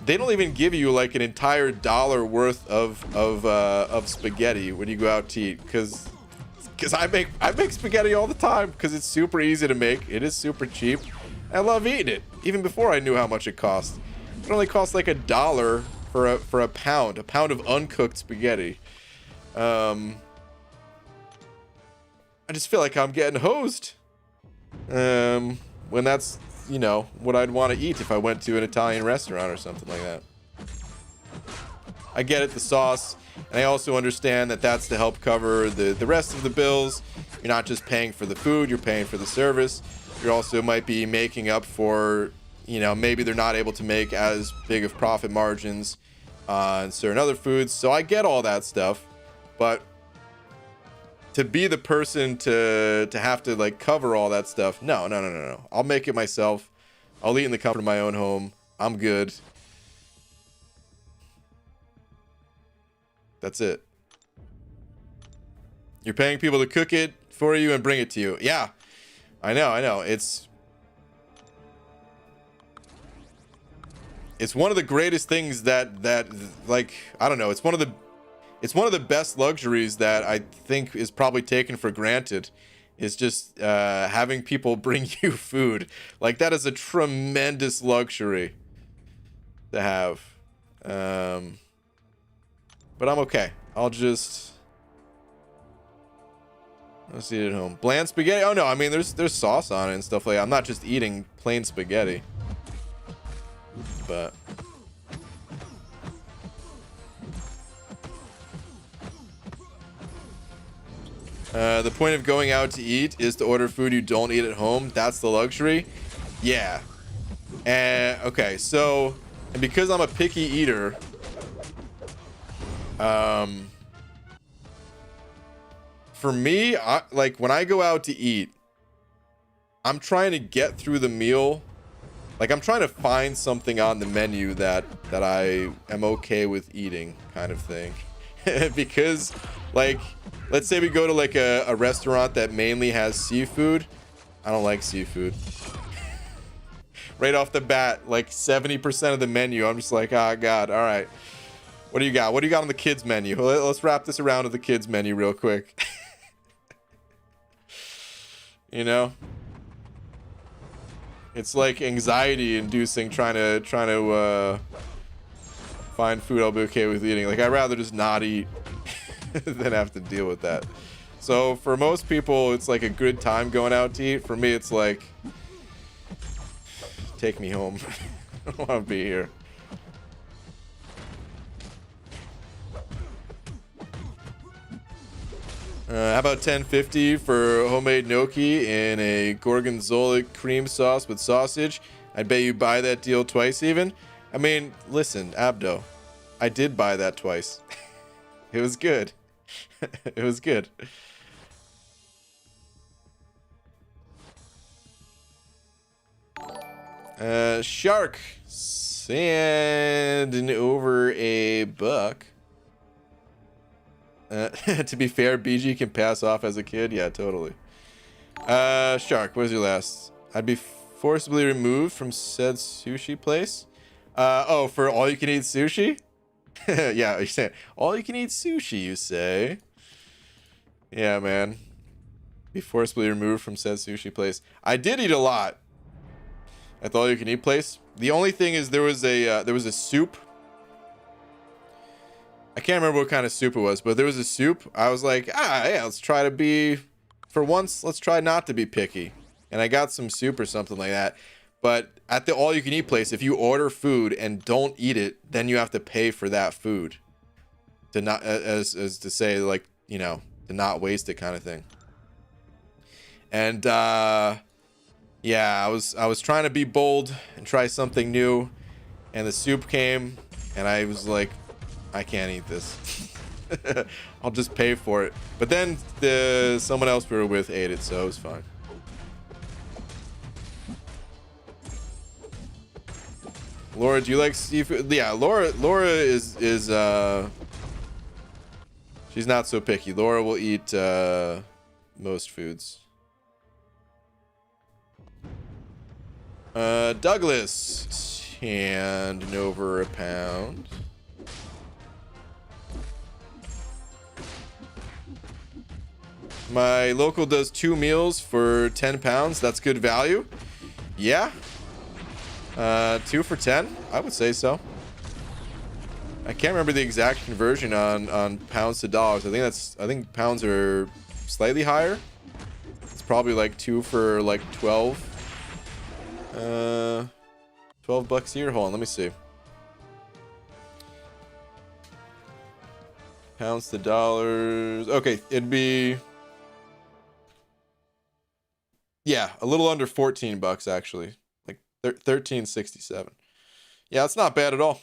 they don't even give you like an entire dollar worth of spaghetti when you go out to eat, because I make spaghetti all the time because it's super easy to make. It is super cheap. I love eating it even before I knew how much it cost. It only costs like $1 for a pound of uncooked spaghetti. I just feel like I'm getting hosed when that's, you know, what I'd want to eat if I went to an Italian restaurant or something like that. I get it, the sauce, and I also understand that that's to help cover the rest of the bills. You're not just paying for the food, you're paying for the service. You also might be making up for, you know, maybe they're not able to make as big of profit margins on certain other foods. So I get all that stuff, but to be the person to have to like cover all that stuff, no. I'll make it myself. I'll eat in the comfort of my own home. I'm good. That's it. You're paying people to cook it for you and bring it to you. Yeah, I know. It's one of the greatest things that like, I don't know. It's one of the best luxuries that I think is probably taken for granted, is just having people bring you food. Like, that is a tremendous luxury to have. But I'm okay. I'll eat it at home. Bland spaghetti? Oh no, I mean there's sauce on it and stuff like that. I'm not just eating plain spaghetti. But the point of going out to eat is to order food you don't eat at home. That's the luxury. Yeah. And okay, so, and because I'm a picky eater, for me, like when I go out to eat, I'm trying to get through the meal. Like, I'm trying to find something on the menu that I am okay with eating, kind of thing. Because, like, let's say we go to like a restaurant that mainly has seafood. I don't like seafood. Right off the bat, like 70% of the menu, I'm just like, oh god, all right. What do you got? What do you got on the kids menu? Let's wrap this around to the kids menu real quick. You know? It's like anxiety inducing trying to find food I'll be okay with eating. Like, I'd rather just not eat than have to deal with that. So for most people, it's like a good time going out to eat. For me, it's like, take me home. I don't want to be here. How about $10.50 for homemade gnocchi in a gorgonzola cream sauce with sausage? I'd bet you buy that deal twice even. I mean, listen, Abdo, I did buy that twice. It was good. It was good. Shark sending over a buck. To be fair, BG can pass off as a kid. Yeah, totally. Shark, where's your last? I'd be forcibly removed from said sushi place. Oh, for all you can eat sushi? Yeah, you're saying all you can eat sushi, you say? Yeah, man. Be forcibly removed from said sushi place. I did eat a lot at the all you can eat place. The only thing is there was a soup. I can't remember what kind of soup it was, but there was a soup. I was like, yeah, let's try to be, for once, let's try not to be picky. And I got some soup or something like that. But at the all you can eat place, if you order food and don't eat it, then you have to pay for that food. To not, as to say, like, you know, to not waste it kind of thing. And yeah, I was trying to be bold and try something new, and the soup came, and I was like, I can't eat this. I'll just pay for it. But then someone else we were with ate it, so it was fine. Laura, do you like seafood? Yeah, Laura is she's not so picky. Laura will eat most foods. Douglas, handing over a pound. My local does 2 meals for 10 pounds. That's good value. Yeah. 2 for 10. I would say so. I can't remember the exact conversion on pounds to dollars. I think pounds are slightly higher. It's probably like 2 for like 12. 12 bucks here. Hold on, let me see. Pounds to dollars. Okay, it'd be, yeah, a little under 14 bucks actually. Like 13.67. Yeah, it's not bad at all.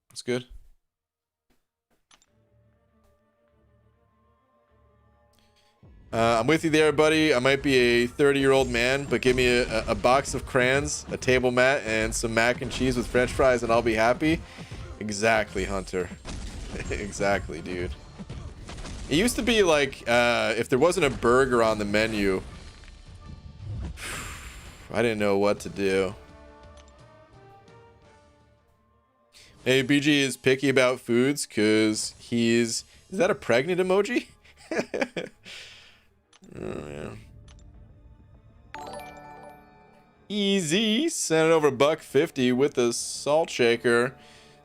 That's good. I'm with you there, buddy. I might be a 30-year-old man, but give me a box of crayons, a table mat, and some mac and cheese with french fries, and I'll be happy. Exactly, Hunter. Exactly, dude. It used to be like, if there wasn't a burger on the menu, I didn't know what to do. Maybe BG is picky about foods because is that a pregnant emoji? Oh, yeah. Easy. Sent it over $1.50 with the salt shaker.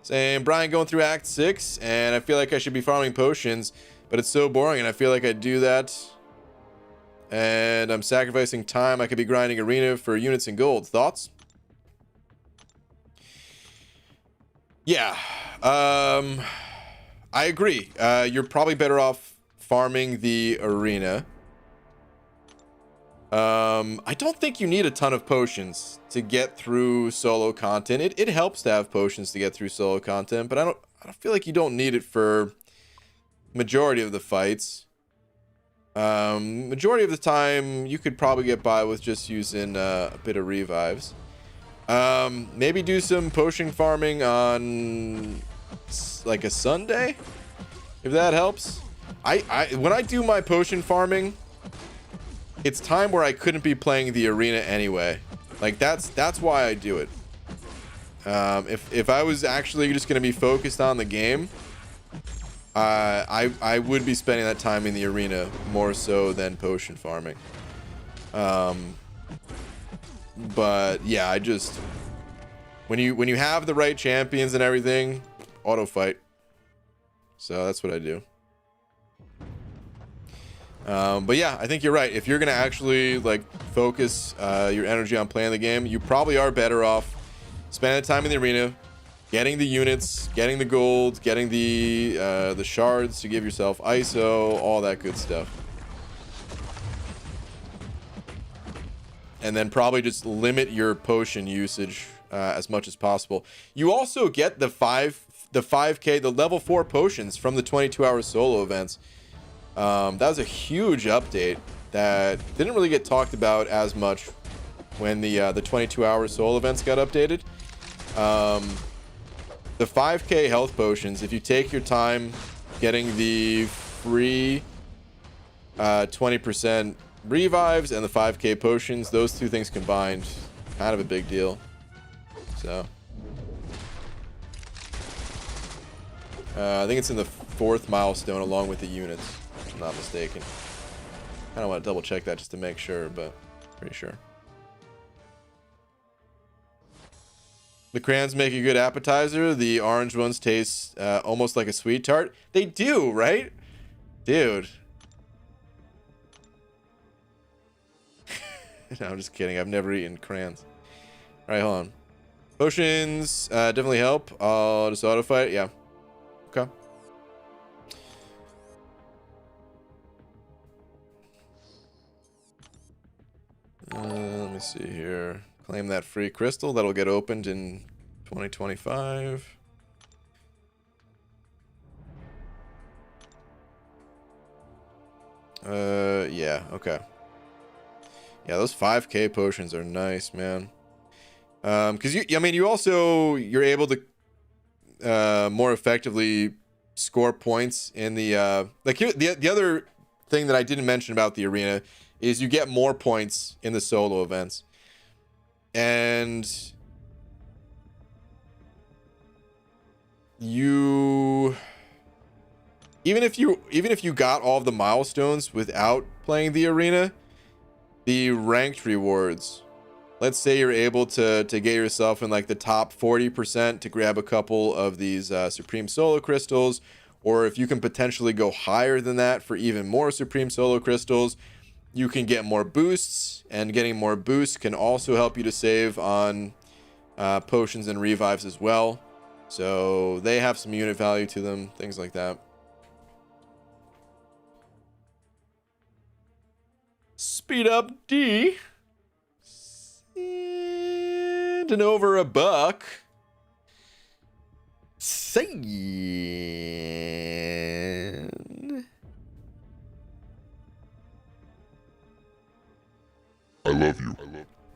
Saying, Brian, going through Act 6, and I feel like I should be farming potions, but it's so boring, and I feel like I do that. And I'm sacrificing time. I could be grinding arena for units and gold. Thoughts? Yeah. I agree. You're probably better off farming the arena. I don't think you need a ton of potions to get through solo content. It helps to have potions to get through solo content, but I don't feel like you don't need it for majority of the fights. Majority of the time you could probably get by with just using a bit of revives. Maybe do some potion farming on like a Sunday, if that helps. When I do my potion farming, it's time where I couldn't be playing the arena anyway. Like that's why I do it. If I was actually just gonna be focused on the game, I would be spending that time in the arena more so than potion farming. But yeah, I just when you have the right champions and everything, auto fight. So that's what I do. But yeah, I think you're right. If you're gonna actually like focus your energy on playing the game, you probably are better off spending time in the arena, getting the units, getting the gold, getting the shards to give yourself ISO, all that good stuff. And then probably just limit your potion usage as much as possible. You also get the 5k, the level 4 potions from the 22-hour solo events. That was a huge update that didn't really get talked about as much when the 22-hour soul events got updated. The 5k health potions, if you take your time getting the free 20% revives and the 5k potions, those two things combined, kind of a big deal. So I think it's in the 4th milestone along with the units, if I'm not mistaken. I don't want to double check that just to make sure, but pretty sure. The crayons make a good appetizer. The orange ones taste almost like a sweet tart. They do, right? Dude. No, I'm just kidding. I've never eaten crayons. All right, hold on. Potions definitely help. I'll just auto fight. Yeah. Okay. Let me see here. Claim that free crystal. That'll get opened in 2025. Yeah, okay. Yeah, those 5k potions are nice, man. Because you're able to more effectively score points in the like here the other thing that I didn't mention about the arena is you get more points in the solo events. And you even if you got all of the milestones without playing the arena, the ranked rewards, let's say you're able to get yourself in like the top 40% to grab a couple of these Supreme Solo Crystals, or if you can potentially go higher than that for even more Supreme Solo Crystals, you can get more boosts, and getting more boosts can also help you to save on potions and revives as well. So they have some unit value to them, things like that. Speed up D. And over $1. Sand. I love you.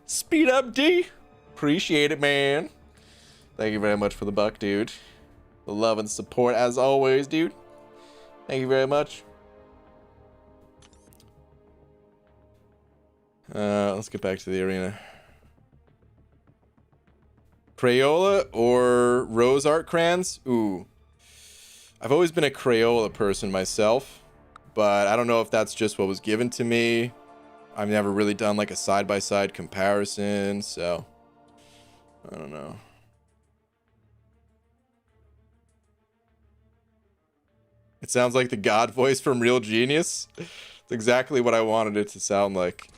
Speed up D. Appreciate it, man. Thank you very much for the buck, dude. The love and support as always, dude. Thank you very much. Let's get back to the arena. Crayola or Rose Art crayons? Ooh. I've always been a Crayola person myself, but I don't know if that's just what was given to me. I've never really done like a side-by-side comparison, so I don't know. It sounds like the God voice from Real Genius. It's exactly what I wanted it to sound like.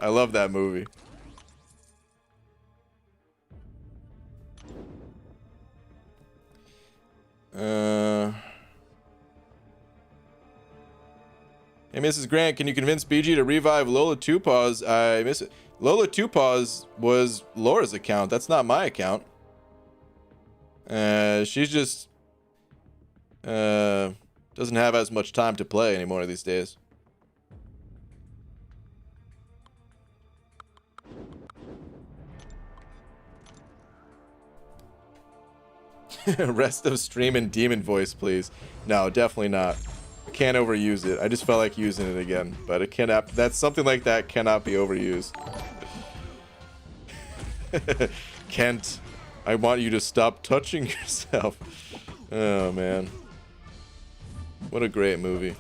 I love that movie. Hey, Mrs. Grant, can you convince BG to revive Lola Two Paws? I miss it. Lola Two Paws was Laura's account. That's not my account. She's just doesn't have as much time to play anymore these days. Rest of stream in demon voice, please. No, definitely not. Can't overuse it. I just felt like using it again, but it cannot. That's something like that cannot be overused. Kent, I want you to stop touching yourself. Oh man, what a great movie.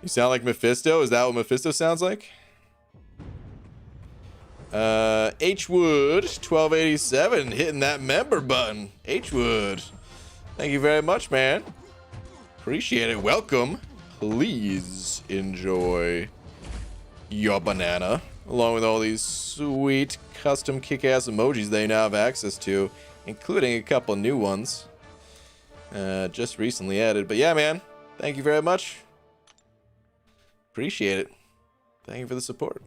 You sound like Mephisto. Is that what Mephisto sounds like? H-Wood 1287 hitting that member button. H-Wood, thank you very much, man. Appreciate it. Welcome. Please enjoy your banana along with all these sweet custom kick-ass emojis they now have access to, including a couple new ones just recently added. But yeah, man, thank you very much. Appreciate it. Thank you for the support.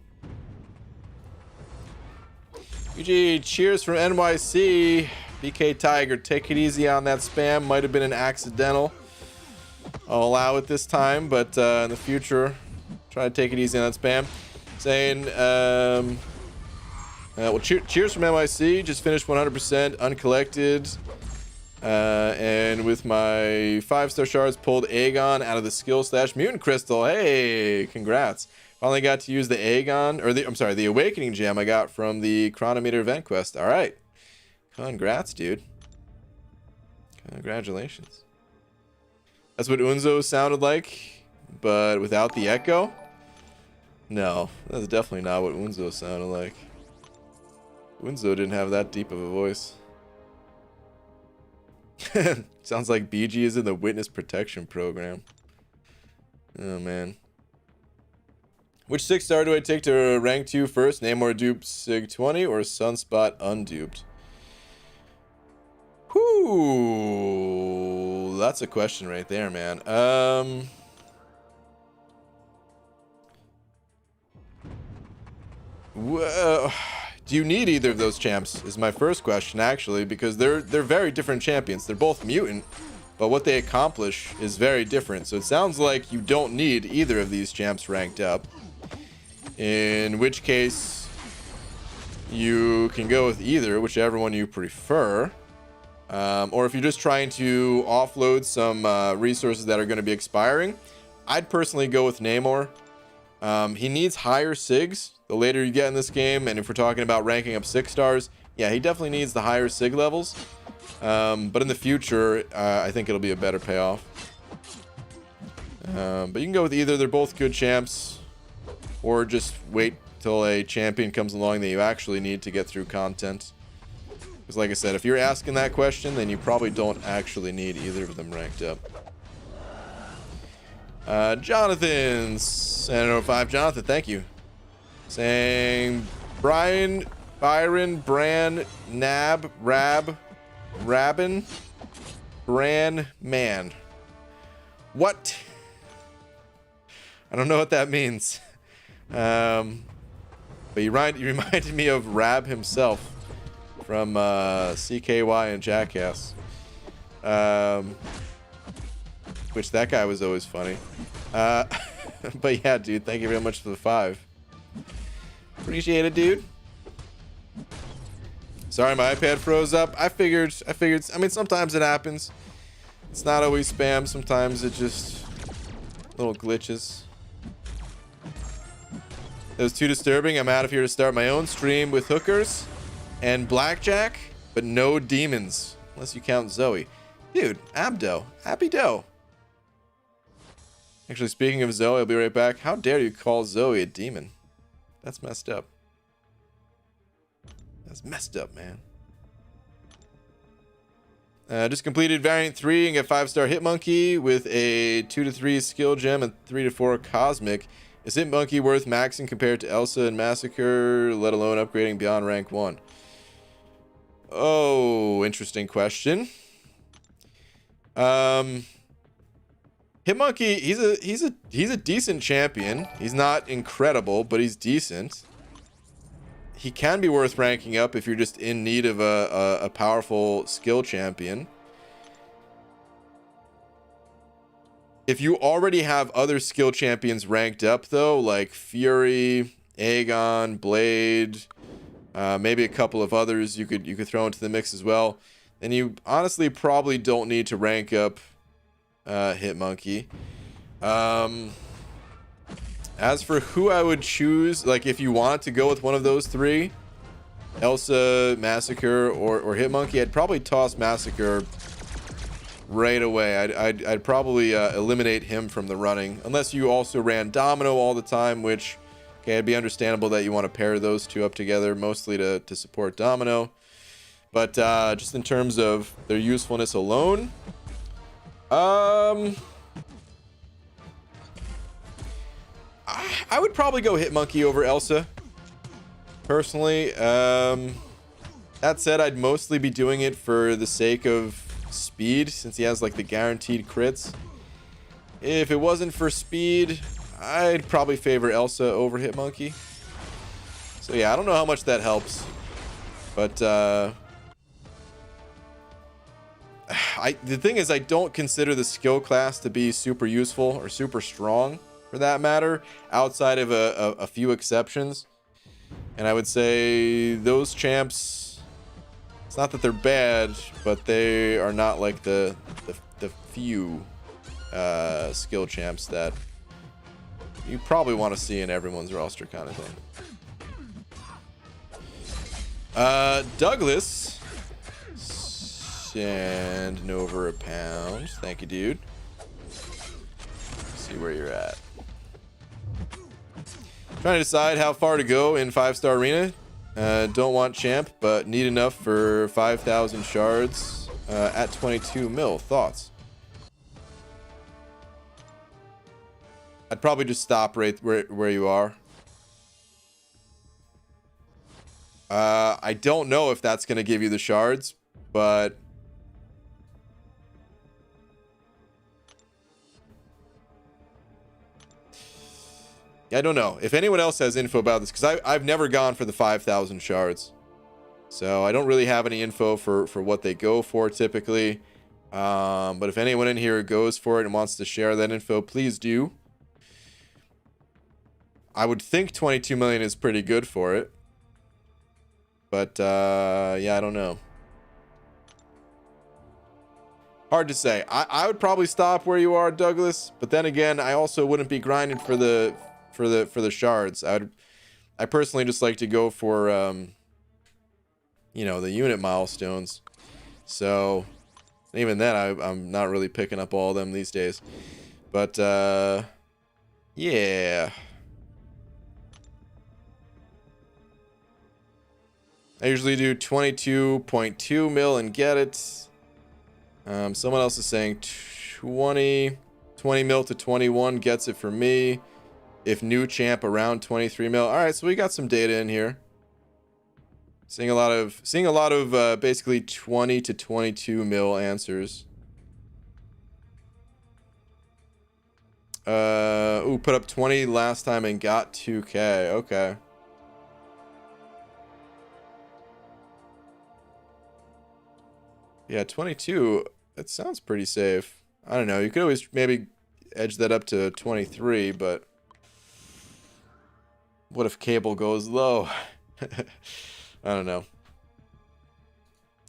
UG, cheers from NYC. BK Tiger, take it easy on that spam. Might have been an accidental. I'll allow it this time, but in the future, Try to take it easy on that spam. Saying, well, cheers from MIC. Just finished 100% uncollected. And with my 5-star shards, pulled Aegon out of the skill slash mutant crystal. Hey, congrats. Finally got to use the Aegon, or the Awakening gem I got from the Chronometer event quest. All right. Congrats, dude. Congratulations. That's what Unzo sounded like, but without the echo? No, that's definitely not what Unzo sounded like. Unzo didn't have that deep of a voice. Sounds like BG is in the witness protection program. Oh, man. Which 6-star do I take to rank 2 first? Namor dupe Sig 20 or Sunspot unduped? Whoo, that's a question right there, man. Do you need either of those champs is my first question, actually, because they're very different champions. They're both mutant, but what they accomplish is very different. So it sounds like you don't need either of these champs ranked up, in which case you can go with either, whichever one you prefer. Or if you're just trying to offload some resources that are going to be expiring, I'd personally go with Namor. He needs higher SIGs the later you get in this game, and if we're talking about ranking up 6 stars, yeah, he definitely needs the higher SIG levels. But in the future, I think it'll be a better payoff. But you can go with either. They're both good champs, or just wait till a champion comes along that you actually need to get through content. Because like I said, if you're asking that question, then you probably don't actually need either of them ranked up. Jonathan, Senator 5. Jonathan, thank you. Saying Byron, Bran, Nab, Rabin, Bran, Man. What? I don't know what that means. But you reminded me of Rab himself from CKY and Jackass. Which that guy was always funny. But yeah, dude, thank you very much for the 5. Appreciate it, dude. Sorry, my iPad froze up. I figured, I mean, sometimes it happens. It's not always spam. Sometimes it just little glitches. It was too disturbing. I'm out of here to start my own stream with hookers and blackjack, but no demons, unless you count Zoe. Dude, Abdo, happy dough. Actually, speaking of Zoe, I'll be right back. How dare you call Zoe a demon? That's messed up. That's messed up, man. Just completed variant 3 and get 5-star Hitmonkey with a 2 to 3 skill gem and 3 to 4 cosmic. Is Hitmonkey worth maxing compared to Elsa and Massacre, let alone upgrading beyond rank 1? Oh, interesting question. Hitmonkey, he's a decent champion. He's not incredible, but he's decent. He can be worth ranking up if you're just in need of a powerful skill champion. If you already have other skill champions ranked up, though, like Fury, Aegon, Blade, maybe a couple of others you could throw into the mix as well, then you honestly probably don't need to rank up Hitmonkey. As for who I would choose, like if you want to go with one of those 3, Elsa, Massacre, or Hitmonkey, I'd probably toss Massacre right away. I'd probably eliminate him from the running, unless you also ran Domino all the time, which, okay, it'd be understandable that you want to pair those 2 up together, mostly to support Domino. But just in terms of their usefulness alone, I would probably go Hitmonkey over Elsa, personally. That said, I'd mostly be doing it for the sake of speed, since he has like the guaranteed crits. If it wasn't for speed, I'd probably favor Elsa over Hitmonkey. So yeah, I don't know how much that helps, but the thing is, I don't consider the skill class to be super useful or super strong. for that matter, outside of a few exceptions. And I would say those champs, it's not that they're bad, but they are not like the few skill champs that you probably want to see in everyone's roster kind of thing. Douglas, send over £1. Thank you, dude. Let's see where you're at. Trying to decide how far to go in 5-star arena. Don't want champ, but need enough for 5,000 shards at 22 mil. Thoughts? I'd probably just stop right where you are. I don't know if that's going to give you the shards, but I don't know if anyone else has info about this, because I've never gone for the 5,000 shards, so I don't really have any info for what they go for typically. But if anyone in here goes for it and wants to share that info, please do. I would think 22 million is pretty good for it, but yeah, I don't know. Hard to say. I would probably stop where you are, Douglas, but then again, I also wouldn't be grinding for the shards. I personally just like to go for you know, the unit milestones. So even then, I'm not really picking up all of them these days. But yeah, I usually do 22.2 mil and get it. Someone else is saying 20 mil to 21 gets it for me. If new champ around 23 mil. All right, so we got some data in here. Seeing a lot of basically 20 to 22 mil answers. Ooh, put up 20 last time and got 2K. Okay. Yeah, 22. That sounds pretty safe. I don't know. You could always maybe edge that up to 23, but what if cable goes low? I don't know.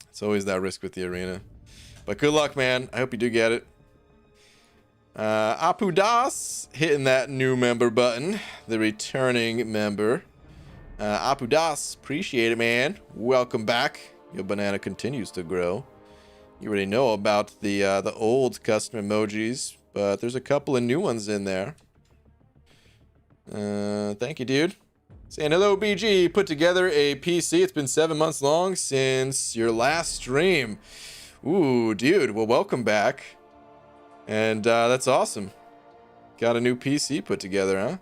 It's always that risk with the arena. But good luck, man. I hope you do get it. Apu Das hitting that new member button. The returning member. Apu Das, appreciate it, man. Welcome back. Your banana continues to grow. You already know about the old custom emojis, but there's a couple of new ones in there. Thank you, dude. Saying hello, BG. Put together a PC. It's been 7 months long since your last stream. Ooh, dude. Well, welcome back. And that's awesome. Got a new PC put together, huh?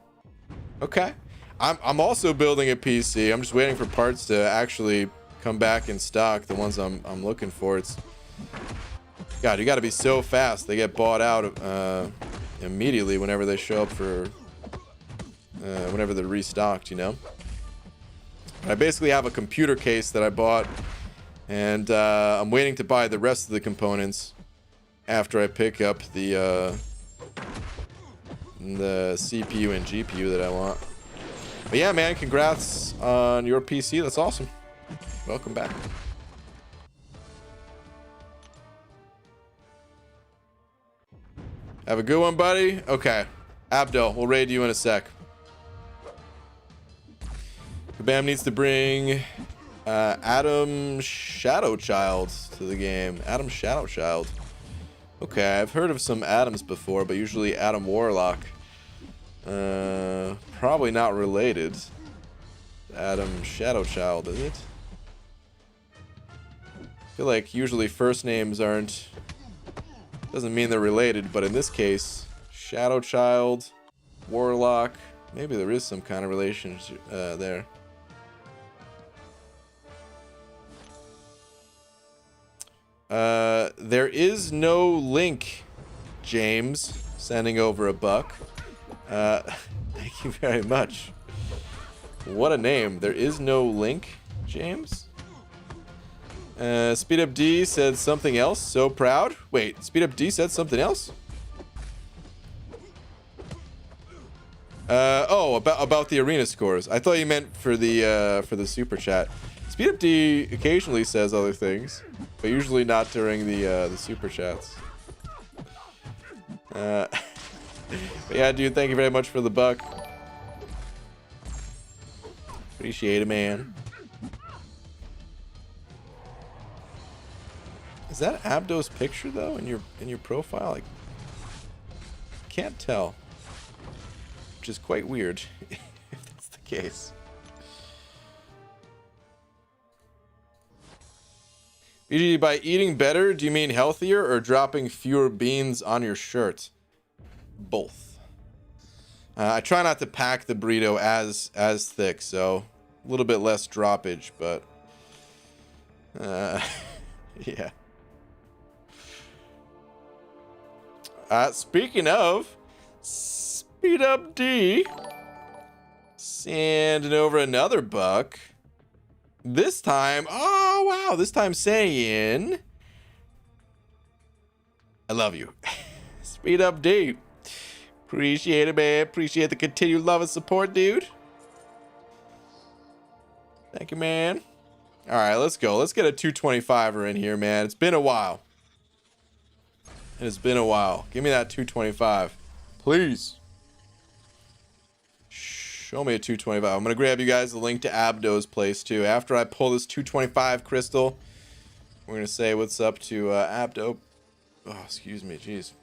Okay. I'm also building a PC. I'm just waiting for parts to actually come back in stock. The ones I'm looking for. It's God, you got to be so fast. They get bought out immediately whenever they show up for whenever they're restocked, you know. I basically have a computer case that I bought, and I'm waiting to buy the rest of the components after I pick up the CPU and GPU that I want. But yeah, man, congrats on your PC. That's awesome. Welcome back. Have a good one, buddy. Okay. Abdel, we'll raid you in a sec. Kabam needs to bring Adam Shadowchild to the game. Adam Shadowchild. Okay, I've heard of some Adams before, but usually Adam Warlock. Probably not related. Adam Shadowchild, is it? I feel like usually first names aren't... Doesn't mean they're related, but in this case, Shadowchild, Warlock, maybe there is some kind of relationship there. There is no link, James, sending over $1. Thank you very much. What a name. There is no link, James. Speed Up D said something else. So proud. Wait, Speed Up D said something else? Oh, about the arena scores. I thought you meant for the super chat. Speed Up D occasionally says other things, but usually not during the super chats. But yeah, dude, thank you very much for the buck. Appreciate it, man. Is that Abdo's picture though in your profile? Like, can't tell, which is quite weird if that's the case. BG, by eating better, do you mean healthier or dropping fewer beans on your shirt? Both. I try not to pack the burrito as thick, so a little bit less droppage, but yeah. Speaking of, Speed Up D sending over another buck. This time, oh wow, this time saying, I love you. Speed Up D. Appreciate it, man. Appreciate the continued love and support, dude. Thank you, man. All right, let's go. Let's get a 225er in here, man. It's been a while. It has been a while. Give me that 225, please. Show me a 225. I'm gonna grab you guys the link to Abdo's place too. After I pull this 225 crystal, we're gonna say what's up to Abdo. Oh, excuse me, jeez.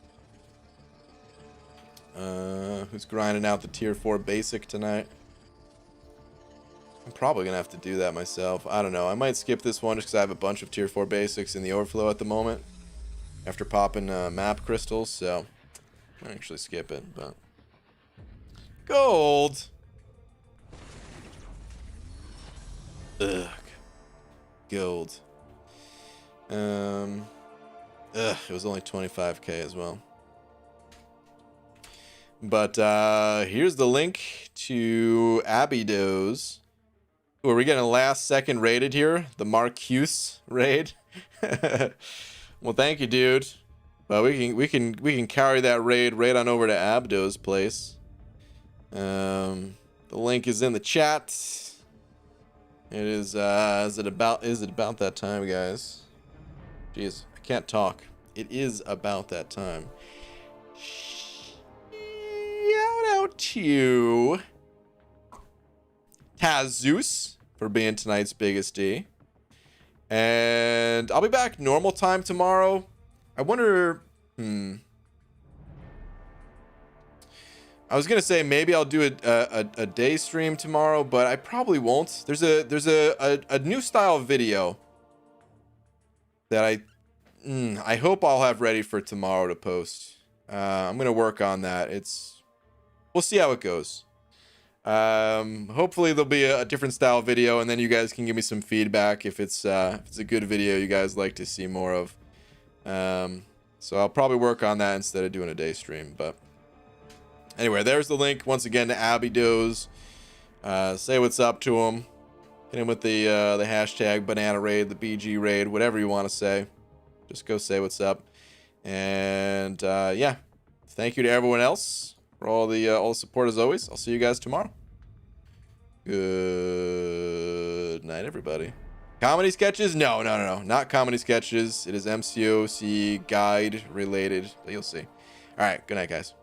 Who's grinding out the tier 4 basic tonight? I'm probably gonna have to do that myself. I don't know. I might skip this one just because I have a bunch of tier 4 basics in the overflow at the moment. After popping map crystals, so I might actually skip it. But gold. Ugh. Gold. It was only 25k as well. But here's the link to Abdo's. Ooh, are we getting a last second rated here? The Marcuse raid. Well, thank you, dude. But we can carry that raid right on over to Abdo's place. The link is in the chat. It is it about that time, guys? Jeez, I can't talk. It is about that time. Shout out to Tazus for being tonight's biggest D. And I'll be back normal time tomorrow. I wonder, I was gonna say maybe I'll do a day stream tomorrow, but I probably won't. There's a new style video that I hope I'll have ready for tomorrow to post. I'm gonna work on that. We'll see how it goes. Hopefully there'll be a different style video, and then you guys can give me some feedback if it's a good video you guys like to see more of. So I'll probably work on that instead of doing a day stream. But anyway, there's the link once again to Abdo's. Say what's up to him. Hit him with the hashtag banana raid, the BG raid, whatever you want to say. Just go say what's up. And yeah, thank you to everyone else for all the support as always. I'll see you guys tomorrow. Good night, everybody. Comedy sketches? No, not comedy sketches. It is MCOC guide related, but you'll see. All right, good night, guys.